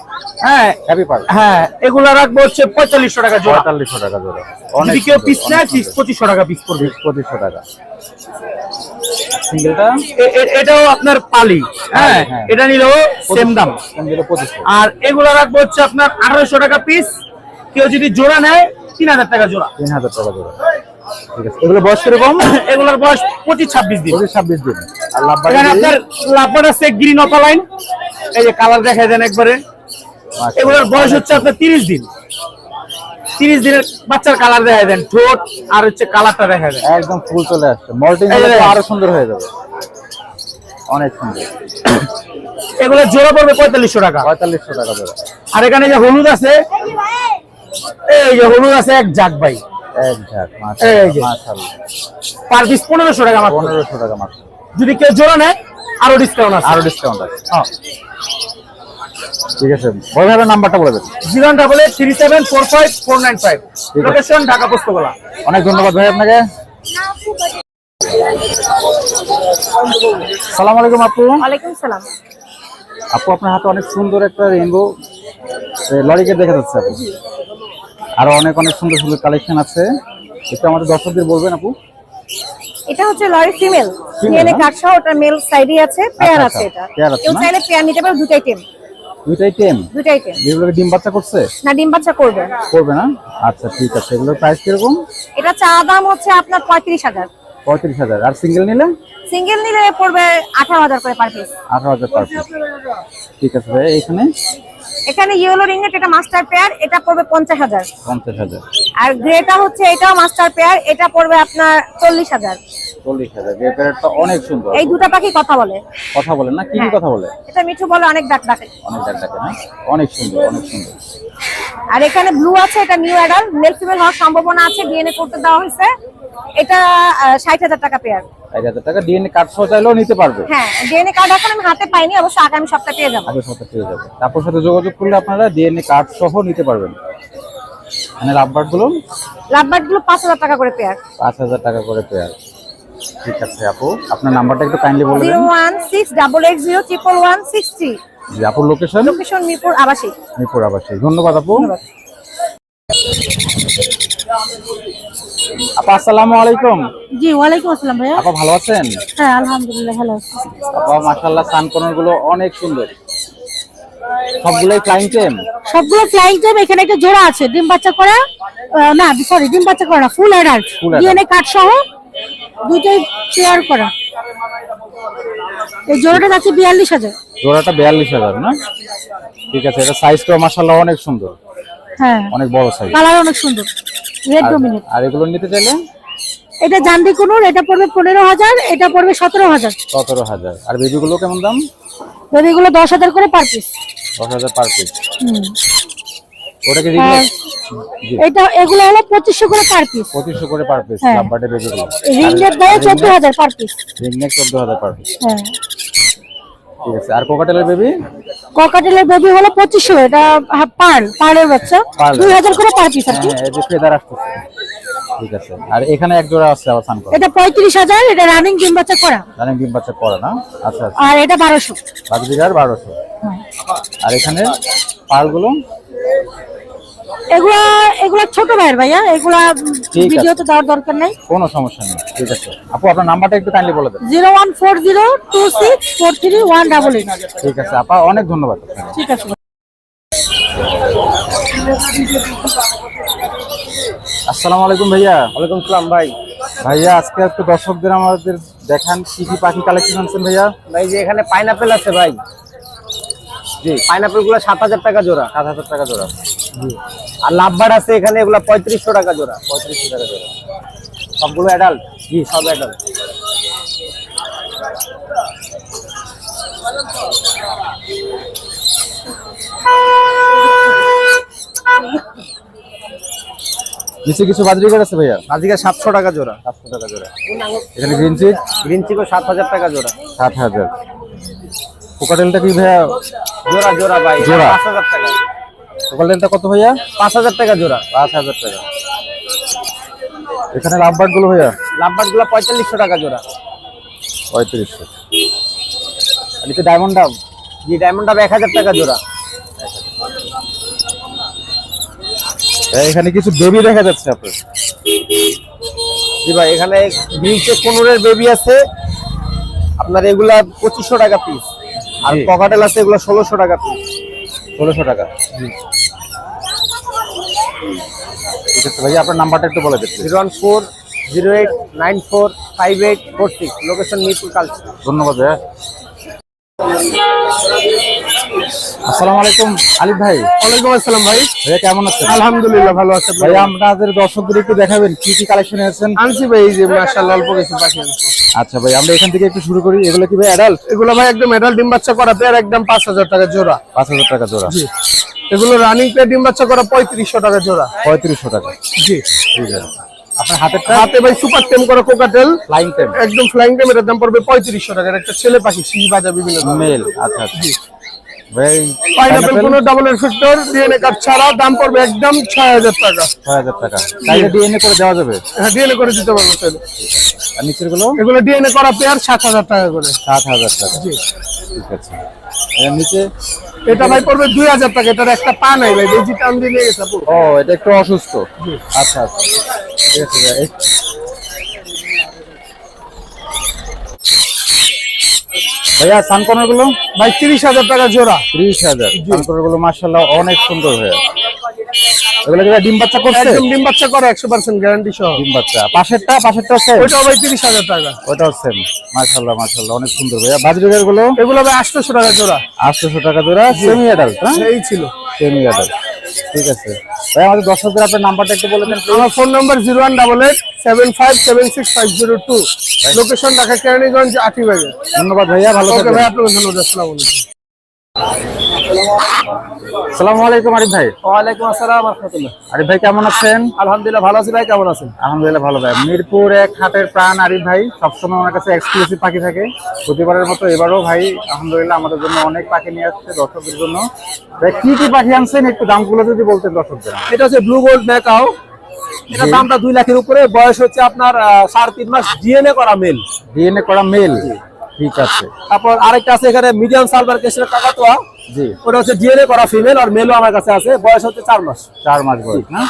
হ্যাঁ হ্যাপি পার্ল হ্যাঁ, এগুলা রাখবো হচ্ছে 4500 টাকা জোড়া। 4500 টাকা জোড়া। যদি কেউ পিস নেয় 2500 টাকা পিস পড়বে। 2500 টাকা। সিঙ্গেলটা এটাও আপনার পালি, হ্যাঁ হ্যাঁ। এটা নিলেও সেম দাম। সিঙ্গেল 2500। আর এগুলা রাখবো হচ্ছে আপনার 1800 টাকা পিস। কেউ যদি জোড়া নেয় 3000 টাকা জোড়া। 3000 টাকা জোড়া। ঠিক আছে, এগুলো বয়স কিরকম? এগুলোর বয়স 25-26 দিন। 26 দিন। আর লাভবার্ড এখানে আপনার লাভবার্ড আছে গ্রিন অপালাইন, এই যে কালার দেখাই দেন একবারে। এগুলোর বয়স হচ্ছে আপনার 30 দিন। 30 দিনের বাচ্চার কালার দেখাই দেন, ঠোঁট আর হচ্ছে কালারটা দেখাই দেন। একদম ফুল চলে আসছে। মল্টিং এই যে দেখেন। আরো সুন্দর হয়ে যাবে, অনেক সুন্দর। এগুলো জোড়া পড়বে 4500 টাকা। 4500 টাকা জোড়া। আর এখানে যে হলুদ আছে, এই যে হলুদ আছে এক জাক ভাই, এক ঝাঁক এই যে। মাশাআল্লাহ। পার পিস 1500 টাকা মাত্র। 1500 টাকা মাত্র। যদি কেউ জোড়া নেয় আরো ডিসকাউন্ট আছে। আরো ডিসকাউন্ট আছে। হ্যাঁ, ঠিক আছে, বড় ভাবে নাম্বারটা বলে দেন। 08837454495। লোকেশন ঢাকা পোস্তগোলা। অনেক ধন্যবাদ ভাই আপনাকে। আসসালামু আলাইকুম আপু। ওয়ালাইকুম সালাম। আপু আপনার হাতে অনেক সুন্দর একটা রেইনবো লরিকেট দেখা যাচ্ছে আপু। আরো অনেক অনেক সুন্দর সুন্দর কালেকশন আছে, একটু আমাদের দর্শকদের বলবেন আপু। এটা হচ্ছে লরি ফিমেল, Female, ডিএনএ না? কার্ড সহ ওটা মেল সাইডই আছে, পেয়ার আচ্ছা, আছে। এটা পেয়ার আছে কেউ না? চাইলে পেয়ার নিতে পারে, দুটাই টেম। দুইটাই টেম। দুটাই টেম। এগুলোকে ডিম বাচ্চা করছে? না, ডিম বাচ্চা করবে। করবে না? আচ্ছা ঠিক আছে। এগুলোর প্রাইস কিরকম? এটা চা দাম হচ্ছে আপনার 35,000। 35,000। আর সিঙ্গেল নিলে? সিঙ্গেল নিলে পড়বে 18,000 করে পার পিস। 18,000 per piece. ঠিক আছে ভাই। এখানে এখানে ইয়েলো রিংনেট, এটা মাস্টার পেয়ার, এটা পড়বে 50,000। 50,000। আর গ্রেটা হচ্ছে এটাও মাস্টার পেয়ার, এটা পড়বে আপনার 40,000। 40,000। এই প্যারেটটা অনেক সুন্দর। এই দুটো পাখি কথা বলে। কথা বলেন না? কি কি হ্যাঁ। কথা বলে? এটা মিঠু বলে, অনেক ডাক ডাকে। অনেক ডাকে না? অনেক সুন্দর, অনেক সুন্দর। আর এখানে ব্লু আছে, এটা নিউ অ্যাডাল্ট, মেল ফিমেল হওয়ার সম্ভাবনা আছে, ডিএনএ করতে দেওয়া হয়েছে। এটা 60,000 টাকা পেয়ার। 1,000 টাকা। ডিএনএ কার্ড সহ চাইলেও নিতে পারবে। হ্যাঁ, ডিএনএ কার্ড এখন আমি হাতে পাইনি, অবশ্য আগামী সপ্তাহে পেয়ে যাবো। আগে সাথে পেয়ে যাবে। তারপর সাথে যোগাযোগ করলে আপনারা ডিএনএ কার্ড সহ নিতে পারবেন। মানে লাভবার্ড গুলো লাভবার্ড গুলো 5,000 টাকা করে পেয়ার। 5,000 টাকা করে পেয়ার। ঠিক আছে আপু, আপনার নাম্বারটা একটু কাইন্ডলি বলে দেন। 016880163। জি আপুর লোকেশন? লোকেশন মিরপুর আবাসিক। মিরপুর আবাসিক। ধন্যবাদ আপু। আপা আসসালামু আলাইকুম। জি, ওয়ালাইকুম আসসালাম ভাইয়া। আপা ভালো আছেন? হ্যাঁ, আলহামদুলিল্লাহ ভালো আছি। আপা মাশাআল্লাহ, সানকর্নার গুলো অনেক সুন্দর। সবগুলাই ফ্লাইং টেম? সবগুলো ফ্লাইং টাইম। এখানে একটা জোড়া আছে ডিম বাচ্চা করা, না সরি ডিম বাচ্চা করা না, full adult, Full adult। DNA card সহ দুইটাই পেয়ার করা। এই জোড়াটা যাচ্ছে 42,000। জোড়াটা 42,000 না? ঠিক আছে। এটা সাইজটাও মাশাআল্লাহ অনেক সুন্দর, হ্যাঁ, অনেক বড় সাইজ। কালার অনেক সুন্দর, রেড ডমিনেট। আর এগুলো নিতে চাইলে? এটা জান্ডি কুনুর, এটা পড়বে 15,000, এটা পড়বে 17,000। 17,000। আর বেবিগুলো কেমন দাম? যদি এগুলো 10,000 করে পার পিস। 10,000 per piece. ওটা কি রিংনেক? জি, এটা এগুলো হলো 2500 করে পার পিস। 2500 করে পার পিস। হ্যাঁ। লাভবার্ডের বেবিগুলো রিংনেট দেয় 14,000 per piece. Ringneck 14,000 per piece. হ্যাঁ। ঠিক আছে। আর কোকাটেলের বেবি? ককাটেলের বেবি হলো 2500, এটা পার্লের বাচ্চা, Pearl। 2,000 করে পার পিস আর কি। হ্যাঁ, এই যে ফেদার আসতেছে। ঠিক আছে। আর এখানে এক জোড়া আছে আবার সানকর্ন। এটা 35,000, এটা রানিং ডিম বাচ্চা করা। জানেন ডিম বাচ্চা করে না? আচ্ছা আচ্ছা। আর এটা 1200। বাগদিগার 1200। আর এখানে পার্লগুলো? এগুলা এগুলা ছোট ভাইয়ের ভাইয়া, এগুলা আছে। ভিডিওতে দেওয়ার দরকার নাই। কোনো সমস্যা নেই। ঠিক আছে আপু, আপনার নাম্বারটা একটু কাইন্ডলি বলে দেন। 01402643188। ঠিক আছে আপা, অনেক ধন্যবাদ আপনাকে। ঠিক আছে। আসসালামু আলাইকুম ভাইয়া। ওয়ালাইকুম সালাম ভাই। ভাইয়া আজকে একটু দর্শকদের আমাদের দেখান কি কি পাখি কালেকশন আনছেন ভাইয়া। ভাই যে এখানে পাইনাপেল আছে ভাই, জি, পাইনাপেল গুলো 7,000 টাকা জোড়া। 7,000 টাকা জোড়া। আর লাভবার্ড আছে এখানে, এগুলো 3500 টাকা জোড়া। 3500 টাকা জোড়া। সবগুলো অ্যাডাল্ট। জি, সব অ্যাডাল্ট। নিচে কিছু বাজরিগার আছে ভাইয়া? আজকে 700 টাকা জোড়া। 700 টাকা জোড়া। এখানে গ্রিন চিক গ্রিন চিকো 7,000 টাকা জোড়া। 7,000। কোকাটেলটা কি ভাইয়া? জোড়া জোড়া ভাই, জোড়া। 5,000 টাকা। কোকাটেলটা কত ভাইয়া? 5,000 টাকা জোড়া। 5,000 টাকা। এখানে লাভবার্ড গুলো ভাইয়া? লাভবার্ড গুলো 4500 টাকা জোড়া। 3500। আর নিচে ডায়মন্ড ডাব? জি, ডায়মন্ড ডাব 1,000 টাকা জোড়া। এখানে কিছু বেবি দেখা যাচ্ছে আপনার। জি ভাই, এখানে বিউটি কোনোরের বেবি আছে আপনার, এগুলা 2500 টাকা পিস। আর জি। ককাটেল আছে এগুলো 1600 টাকা পিস। 1600 টাকা। ঠিক আছে ভাইয়া, আপনার নাম্বারটা একটু বলে দিচ্ছি। 01408945846, লোকেশন মিরপুর কালচি। ধন্যবাদ ভাইয়া। আসসালামু আলাইকুম আলিফ ভাই। ওয়ালাইকুম আসসালাম ভাই। ভাইয়া কেমন আছেন? আলহামদুলিল্লাহ ভালো আছে ভাই আপনাদের দর্শকদের একটু দেখাবেন কি কি কালেকশন এনেছেন? আনছি ভাই, এই যে মাশাআল্লাহ অল্প কিছু পাখি আনছি। আচ্ছা ভাই, আমরা এখান থেকে একটু শুরু করি। এগুলো কি ভাই অ্যাডাল্ট? এগুলো ভাই একদম অ্যাডাল্ট ডিম বাচ্চা করা পেয়ার, একদম 5000 টাকা জোড়া। 5000 টাকা জোড়া। এগুলো রানিং পেয়ার ডিম বাচ্চা করা 3500 টাকা জোড়া। 3500 টাকা। জি। ঠিক আছে। আপনার হাতেরটা? হাতে ভাই সুপার টেম করা কোকাটেল, ফ্লাইং টেম, একদম ফ্লাইং টেম, এর দাম পড়বে 3500 টাকা। একটা ছেলে পাখি, শি বাজা বিভিন্ন ধরনের। মেল। আচ্ছা আচ্ছা। ভাই পাইনাপল কোনো ডাবল এর ফিল্টার ডিএনএ কার্ড ছাড়া দাম পড়বে একদম 6000 টাকা। 6000 টাকা। তাইলে ডিএনএ করে দেওয়া যাবে? হ্যাঁ, ডিএনএ করে দিতে পারবো তাহলে। আর নিচের গুলো? এগুলো ডিএনএ করা পেয়ার 7000 টাকা করে। 7000 টাকা। জি। ঠিক আছে। এর নিচে এটা ভাই পড়বে 2000 টাকা। এটার একটা পা নাই ভাই, এই যে টান দিয়ে নিয়ে গেছে আপু। ও, এটা একটু অসুস্থ। আচ্ছা আচ্ছা। ঠিক আছে ভাই। ভাইয়া সানকর্নার গুলো? ভাই 30000 টাকা জোড়া। 30000। সানকর্নার গুলো মাশাআল্লাহ অনেক সুন্দর ভাইয়া। এগুলো কি ডিম বাচ্চা করছে? একদম ডিম বাচ্চা করে 100% গ্যারান্টি সহ। ডিম বাচ্চা। পাশেরটা সেম? ওইটাও ভাই 30000 টাকা। ওটাও সেম। মাশাআল্লাহ মাশাআল্লাহ অনেক সুন্দর ভাইয়া। বাজরিগার গুলো? এগুলো ভাই 800 টাকা জোড়া। 800 টাকা জোড়া। Semi adult? হ্যাঁ, এই ছিল সেমি অ্যাডাল্ট। ঠিক আছে ভাই, আমাদের দর্শকদের আপনার নাম্বারটা একটু বলে দেন। আমার phone number 01887576502, location Dhaka Keraniganj আটিবাগে। ধন্যবাদ ভাইয়া, ভালো ওকে থাকবেন। ভাই, আপনাকে ধন্যবাদ। আসসালামু আলাইকুম। আসসালামু আলাইকুম আরিফ ভাই। ওয়ালাইকুম আসসালাম ওয়া রাহমাতুল্লাহ। আরিফ ভাই কেমন আছেন? আলহামদুলিল্লাহ ভালো আছি ভাই, কেমন আছেন? আলহামদুলিল্লাহ ভালো ভাই। মিরপুর এক হাটের প্রাণ আরিফ ভাই, সবসময় আমার কাছে এক্সক্লুসিভ পাখি থাকে। প্রতিবারের মতো এবারও ভাই আলহামদুলিল্লাহ আমাদের জন্য অনেক পাখি নিয়ে আসছে দর্শকদের জন্য। ভাই কি কি পাখি আনছেন একটু দামগুলো যদি বলতেন দর্শকদের। এটা হচ্ছে ব্লু গোল্ড ম্যাকাও। এটা দামটা 2 লাখের উপরে, বয়স হচ্ছে আপনার 3.5 মাস, ডিএনএ করা মেল। ডিএনএ করা মেল। ঠিক আছে। তারপর আরেকটা আছে এখানে মিডিয়াম সালভার কেসের কাকাতুয়া। জি। ওটা হচ্ছে ডিএনএ করা ফিমেল, আর মেলও আমার কাছে আছে, বয়স হচ্ছে 4 মাস। 4 মাস বয়স না?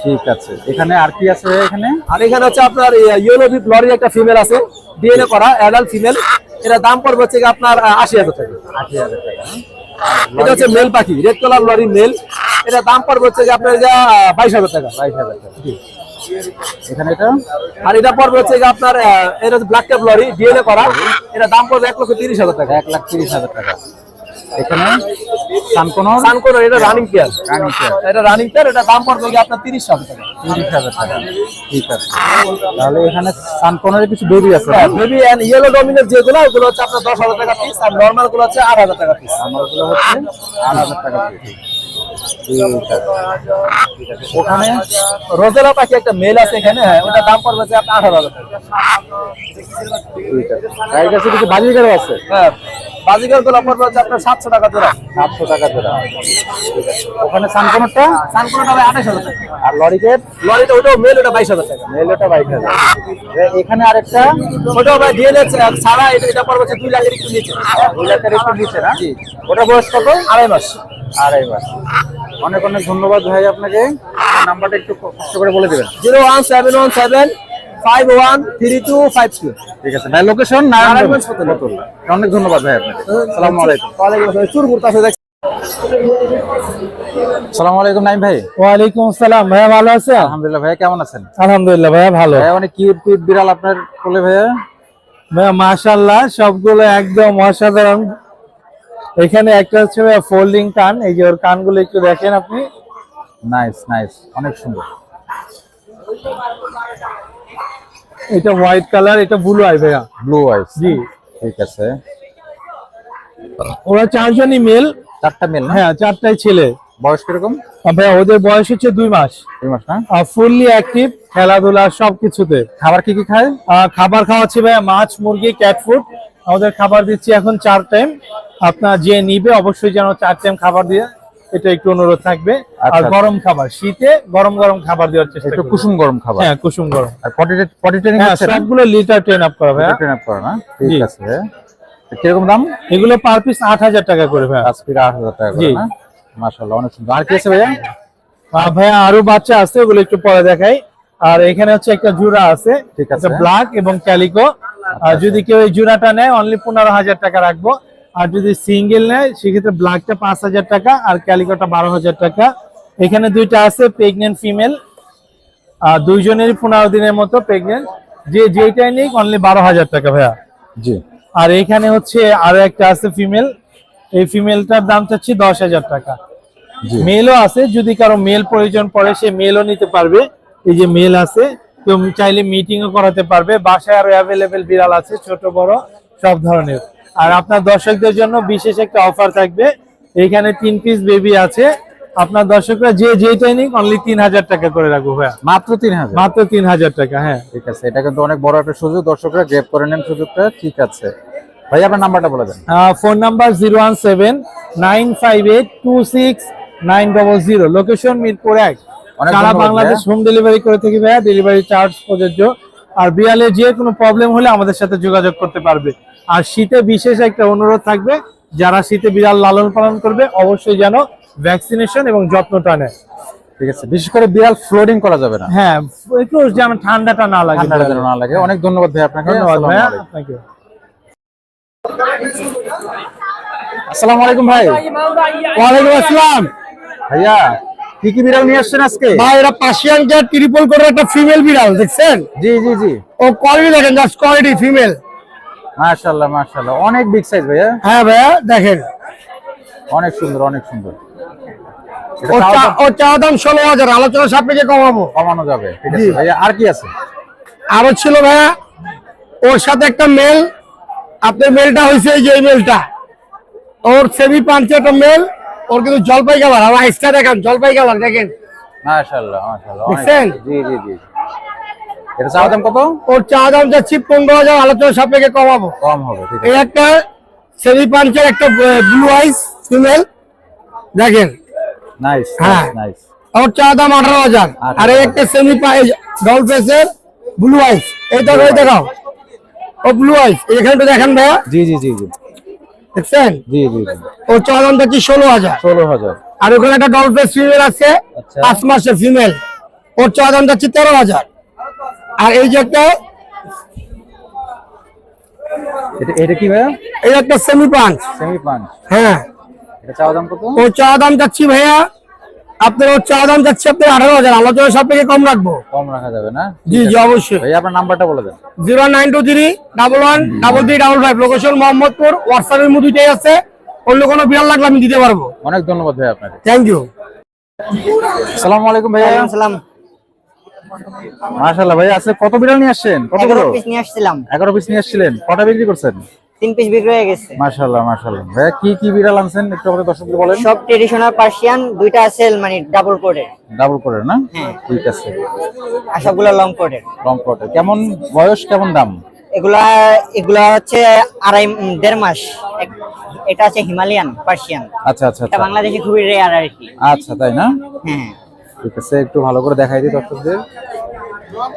ঠিক আছে। এখানে আর কি আছে ভাই এখানে? আর এখানে হচ্ছে আপনার ইয়েলো বিপ লরি একটা ফিমেল আছে, ডিএনএ করা অ্যাডাল্ট ফিমেল। এটা দাম পড়বে হচ্ছে আপনার 80000 টাকা। 80000 টাকা। এটা হচ্ছে মেল পাখি, রেড কালার লরি মেল। এটা দাম পড়বে হচ্ছে আপনার 22000 টাকা। 22000 টাকা। এখানে এটা? আর এটা পড়বে হচ্ছে আপনার এটা হচ্ছে ব্ল্যাক ক্যাপ লরি, ডিএনএ করা। এটা দাম পড়বে 1,30,000 টাকা। 1,30,000 টাকা। এখানে সানকোনর? সানকোনর, এটা রানিং পেয়ার। Running pair. এটা রানিং পেয়ার, এটা দাম পড়বে আপনার 30,000 টাকা। 30,000 টাকা। ঠিক আছে। তাহলে এখানে সানকোনরের কিছু বেবি আছে? বেবি এন্ড ইয়েলো ডমিনেট যেগুলো, ওগুলো হচ্ছে আপনার 10,000 টাকা পিস, আর নরমাল গুলো হচ্ছে 8,000 টাকা পিস। আমারগুলো হচ্ছে 8,000 টাকা পিস। ঠিক আছে। ওখানে রোজেলা পাখি একটা মেল আছে এখানে, হ্যাঁ, ওটা দাম পড়বে হচ্ছে আপনার 18,000 টাকা। ঠিক আছে। এর কাছে কিছু বাজিগারও আছে? হ্যাঁ, বাজিগার গুলো পড়বে হচ্ছে আপনার 700 টাকা জোড়া। 700 টাকা জোড়া। ঠিক আছে। ওখানে সানকোনরটা? সানকোনটা ভাই 28,000 টাকা। আর লরিকেট? লরিটা ওটাও মেল, ওটা 22,000 টাকা। মেলটা 22,000। এখানে আরেকটা? ওটাও ভাই ডিএনএ ছাড়া, এটা পড়বে হচ্ছে 2 লাখের একটু নিচে। 2 লাখের একটু নিচে না? ওটা বয়স কত? 2.5 মাস। 2.5 মাস। অনেক অনেক ধন্যবাদ ভাই আপনাকে। আপনার নাম্বারটা একটু কষ্ট করে বলে দেবেন। 01717513252। ঠিক আছে ভাই। লোকেশন? নারায়ণগঞ্জ ফতুল্লা। অনেক ধন্যবাদ ভাই আপনাকে। আসসালামু আলাইকুম। ওয়ালাইকুম আসসালাম। চুরমুর কাছে দেখছি। আসসালামু আলাইকুম নাইম ভাই। ওয়ালাইকুম আসসালাম ভাইয়া, ভালো আছেন? আলহামদুলিল্লাহ ভাইয়া, কেমন আছেন? আলহামদুলিল্লাহ ভাইয়া ভালো। ভাইয়া অনেক কিউট কিউট বিড়াল আপনার কোলে ভাইয়া। ভাইয়া মাশাআল্লাহ, সবগুলো একদম অসাধারণ। এখানে একটা হচ্ছে ভাইয়া ফোল্ডিং কান, এই যে ওর কানগুলো একটু দেখেন আপনি। নাইস নাইস, অনেক সুন্দর। এটা হোয়াইট কালার, এটা ব্লু আই ভাইয়া। ব্লু আইস? জি। ঠিক আছে। ওরা 4 জনই মেল। 4টা মেল না? হ্যাঁ, 4টাই ছেলে। বয়স কিরকম? ভাইয়া ওদের বয়স হচ্ছে 2 মাস। 2 মাস না? ফুললি অ্যাক্টিভ, খেলাধুলা সবকিছুতে। খাবার কি কি খায়? খাবার খাওয়াচ্ছি ভাইয়া মাছ, মুরগি, ক্যাট ফুড। আমাদের খাবার দিচ্ছি এখন 4 টাইম। আপনার যে নিবে অবশ্যই যেন 4 টাইম খাবার দিয়ে, এটা একটু অনুরোধ থাকবে। আর আচ্ছা। গরম খাবার, শীতে গরম গরম খাবার দেওয়ার চেষ্টা একটু করব। কুসুম গরম খাবার? হ্যাঁ, কুসুম গরম। আর পটি ট্রেনিং হ্যাঁ, হচ্ছে না? সবগুলো লিটার ট্রেন আপ করা ভাইয়া। ট্রেন আপ করে না? জি। ঠিক আছে ভাইয়া। কিরকম দাম? এগুলো পার পিস 8,000 টাকা করে ভাইয়া। 5 পিস 8,000 টাকা করে জি। না? মাশাআল্লাহ অনেক সুন্দর। আর কি আছে ভাইয়া? ভাইয়া আরো বাচ্চা আছে, ওগুলো একটু পরে দেখাই। আর এখানে হচ্ছে একটা জোড়া আছে, ঠিক আছে। ব্ল্যাক এবং ক্যালিকো। আর যদি কেউ এই জোড়াটা নেয় অনলি 15,000 টাকা রাখবো। আর যদি সিঙ্গেল নেয় সেক্ষেত্রে ব্ল্যাকটা 5,000 টাকা আর ক্যালিকোটা 12,000 টাকা। এখানে দুইটা আছে প্রেগনেন্ট ফিমেল, আর দুইজনেরই 15 দিনের মতো প্রেগনেন্ট। যেটাই নিক অনলি 12,000 টাকা ভাইয়া। জি। আর এখানে হচ্ছে আরো একটা আছে ফিমেল, এই ফিমেলটার দাম চাচ্ছি 10,000 টাকা। মেলও আছে, যদি কারো মেল প্রয়োজন পড়ে সে মেলও নিতে পারবে। এই যে মেল আছে, কেউ চাইলে মিটিংও করাতে পারবে। বাসায় আরো অ্যাভেলেবেল বিড়াল আছে, ছোট বড় সব ধরনের। আর আপনার দর্শকদের জন্য বিশেষ একটা অফার থাকবে, এখানে 3 পিস বেবি আছে। আপনার দর্শকরা যেটাই নিক অনলি 3,000 টাকা করে রাখবো ভাইয়া। মাত্র 3,000? মাত্র 3,000 টাকা। হ্যাঁ ঠিক আছে, এটা কিন্তু অনেক বড় একটা সুযোগ, দর্শকরা গ্রেপ করে নেন সুযোগটা। ঠিক আছে ভাই, আপনার নাম্বারটা বলে দেন। Phone number 017-958-26-900, location Mirpur 1। অনেক সারা ধন্যবাদ বাংলাদেশ হোম ডেলিভারি করে থাকি ভাইয়া, ডেলিভারি চার্জ প্রযোজ্য। আর বিড়ালের যে কোনো প্রবলেম হলে আমাদের সাথে যোগাযোগ করতে পারবে। আর শীতে বিশেষ একটা অনুরোধ থাকবে, যারা শীতে বিড়াল লালন পালন করবে অবশ্যই যেন ভ্যাকসিনেশন এবং যত্নটা নেয়। ঠিক আছে, বিশেষ করে বিড়াল ফ্লোরিং করা যাবে না। হ্যাঁ, একটু যেমন ঠান্ডাটা না লাগে। ঠান্ডাটা যেন না লাগে। অনেক ধন্যবাদ ভাই আপনাকে। ধন্যবাদ ভাইয়া, আসসালামু আলাইকুম। Thank you. আসসালামু আলাইকুম ভাই। ওয়ালাইকুম আসসালাম। ভাইয়া কি কি বিড়াল নিয়ে আসছেন আজকে? ভাই এটা পার্সিয়ান ক্যাট ট্রিপল কোটের একটা ফিমেল বিড়াল, দেখছেন? জি জি জি। ও কোয়ালিটি দেখেন, জাস্ট কোয়ালিটি ফিমেল। মাশাআল্লাহ মাশাআল্লাহ, অনেক বিগ সাইজ ভাইয়া। হ্যাঁ ভাইয়া দেখেন, অনেক সুন্দর অনেক সুন্দর। ও চা দাম 16,000, আলোচনা সাপেক্ষে কমাবো। কমানো যাবে। ঠিক আছে ভাইয়া, আর কি আছে? আরো ছিল ভাইয়া, ওর সাথে একটা মেল। আপনার মেলটা হয়েছে এই যে এই মেলটা, ওর সেমি পাঞ্চে একটা মেল, ওর কিন্তু জলপাই কালার। আর আইসটা দেখেন, জলপাই কালার দেখেন। মাশাআল্লাহ মাশাআল্লাহ, অনেক। দেখছেন? জি জি জি। এটা চাওয়া দাম কত? ওর চা দাম যাচ্ছি 15,000, আলোচনা সাপেক্ষে কমাবো। কম হবে। ঠিক এই আছে। একটা সেমি পাঞ্চের একটা ব্লু আইস ফিমেল দেখেন। নাইস হ্যাঁ। নাইস। ওর চা দাম 18,000। আর এই একটা সেমি ডল ফেসের ব্লু আইস, এই দেখো এই দেখাও, ও ব্লু আইস এখানে একটু দেখেন ভাইয়া, জি জি জি জি। দেখছেন? জি জি জি। ওর চা দাম যাচ্ছি 16,000। 16,000। আর ওখানে একটা ডল ফেস ফিমেল আছে, আচ্ছা। 5 মাসের ফিমেল, ওর চা দাম যাচ্ছে 13,000। আর এই যে একটা, এটা কি ভাইয়া? এই একটা সেমি পাঞ্চ। Semi punch. হ্যাঁ, এটা চাওয়া দাম কত? ওর চা দাম যাচ্ছি ভাইয়া আপনার, ওর চা দাম যাচ্ছে আপনার 18,000, আলোচনা সাপেক্ষে কম রাখবো। কম রাখা যাবে না? জি জি অবশ্যই। ভাইয়া আপনার নাম্বারটা বলে দেন। 09231133355, লোকেশন মোহাম্মদপুর। হোয়াটসঅ্যাপের মধ্যে দুইটাই আছে, অন্য কোনো বিড়াল লাগলে আমি দিতে পারবো। অনেক ধন্যবাদ ভাই আপনাকে। Thank you. আসসালামু আলাইকুম ভাইয়া। সালাম। মাশাআল্লাহ ভাইয়া, আজকে কত বিড়াল নিয়ে আসছেন? কতগুলো? 11 পিস নিয়ে আসছিলাম। 11 পিস নিয়ে আসছিলেন, কটা বিক্রি করছেন? 3 পিস বিক্রি হয়ে গেছে। মাশাআল্লাহ মাশাআল্লাহ। ভাইয়া কি কি বিড়াল আনছেন একটু আমাদের দর্শকদের বলেন। সব ট্রেডিশনাল পার্সিয়ান, দুইটা আছে মানে ডাবল কোটের, ডাবল কোটের না? হ্যাঁ। ঠিক আছে। আর সবগুলো লং কোটের। লং কোটের। কেমন বয়স, কেমন দাম? এগুলা হচ্ছে 1.5 মাস। এটা আছে হিমালয়ান পার্সিয়ান। আচ্ছা আচ্ছা এটা আচ্ছা। বাংলাদেশে খুবই রেয়ার আর কি। আচ্ছা তাই না? হ্যাঁ ঠিক আছে, একটু ভালো করে দেখাই দিই দর্শকদের।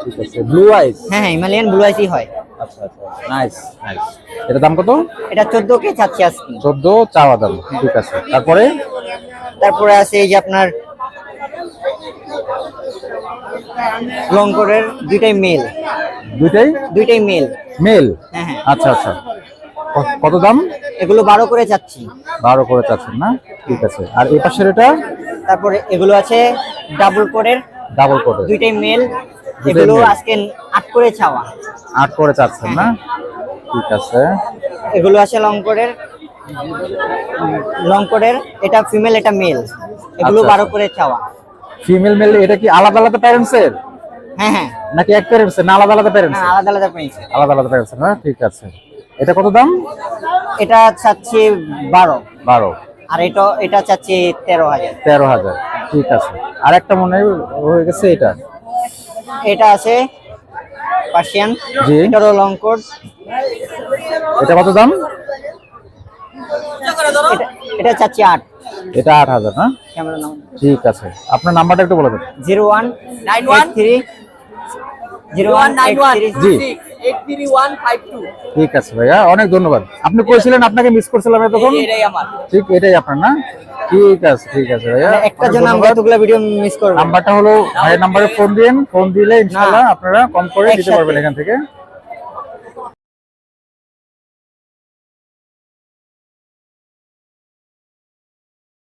ঠিক আছে, ব্লু আইস। হ্যাঁ, হিমালয়ান ব্লু আইসই হয়। আচ্ছা আচ্ছা, নাইস নাইস। এটা দাম কত? এটা 14K চাচ্ছি আজকে। 14 চাওয়া দাম। ঠিক আছে, তারপরে আছে এই যে আপনার লং কোটের, দুইটাই মেল। দুইটাই মেল। মেল। হ্যাঁ হ্যাঁ। আচ্ছা আচ্ছা। কত দাম? এগুলো 12 করে চাচ্ছি। 12 করে চাচ্ছেন না? ঠিক আছে। আর এই পাশের এটা? তারপরে এগুলো আছে ডাবল কোটের, ডাবল কোটের। দুইটাই মেল। দুইটাই এগুলো male। আজকে 8 করে চাওয়া। 8 করে চাচ্ছেন না? ঠিক আছে। এগুলো আছে লং কোটের, এটা ফিমেল এটা মেল। এগুলো আচ্ছা, 12 আচ্ছা। করে চাওয়া। ফিমেল মেল এটা কি আলাদা আলাদা প্যারেন্টসের হ্যাঁ হ্যাঁ, নাকি এক প্যারেন্টসের না আলাদা আলাদা প্যারেন্টস? আলাদা আলাদা প্রাইস। আলাদা আলাদা প্যারেন্টসের না? ঠিক আছে। এটা কত দাম? এটা চাচ্ছি 12। 12। আর এটা চাচ্ছি 13,000। 13,000। ঠিক আছে। আর একটা মনে হয়ে গেছে এটা। এটা আছে পার্সিয়ান, জি। এটারও লং কোট। এটা কত দাম? এটা চাচ্ছি 8। এটা 8,000 না? ক্যামেরা নাও। ঠিক আছে, আপনার নাম্বারটা একটু বলে দেন। 0193 জি। 83152 ঠিক আছে ভাইয়া, অনেক ধন্যবাদ। আপনি কইছিলেন আপনাকে মিস করছিলাম এতক্ষণ, এটাই আমার। ঠিক এটাই আপনার না? ঠিক আছে ভাইয়া, একটা অনেক জন্য আমরা ধন্যবাদ। এতগুলো ভিডিও মিস করব। নাম্বারটা হলো ভাইয়ের নাম্বারে ফোন দিন, ফোন দিলে ইনশাআল্লাহ আপনারা কম করে দিতে একসাথে। পারবেন এখান থেকে।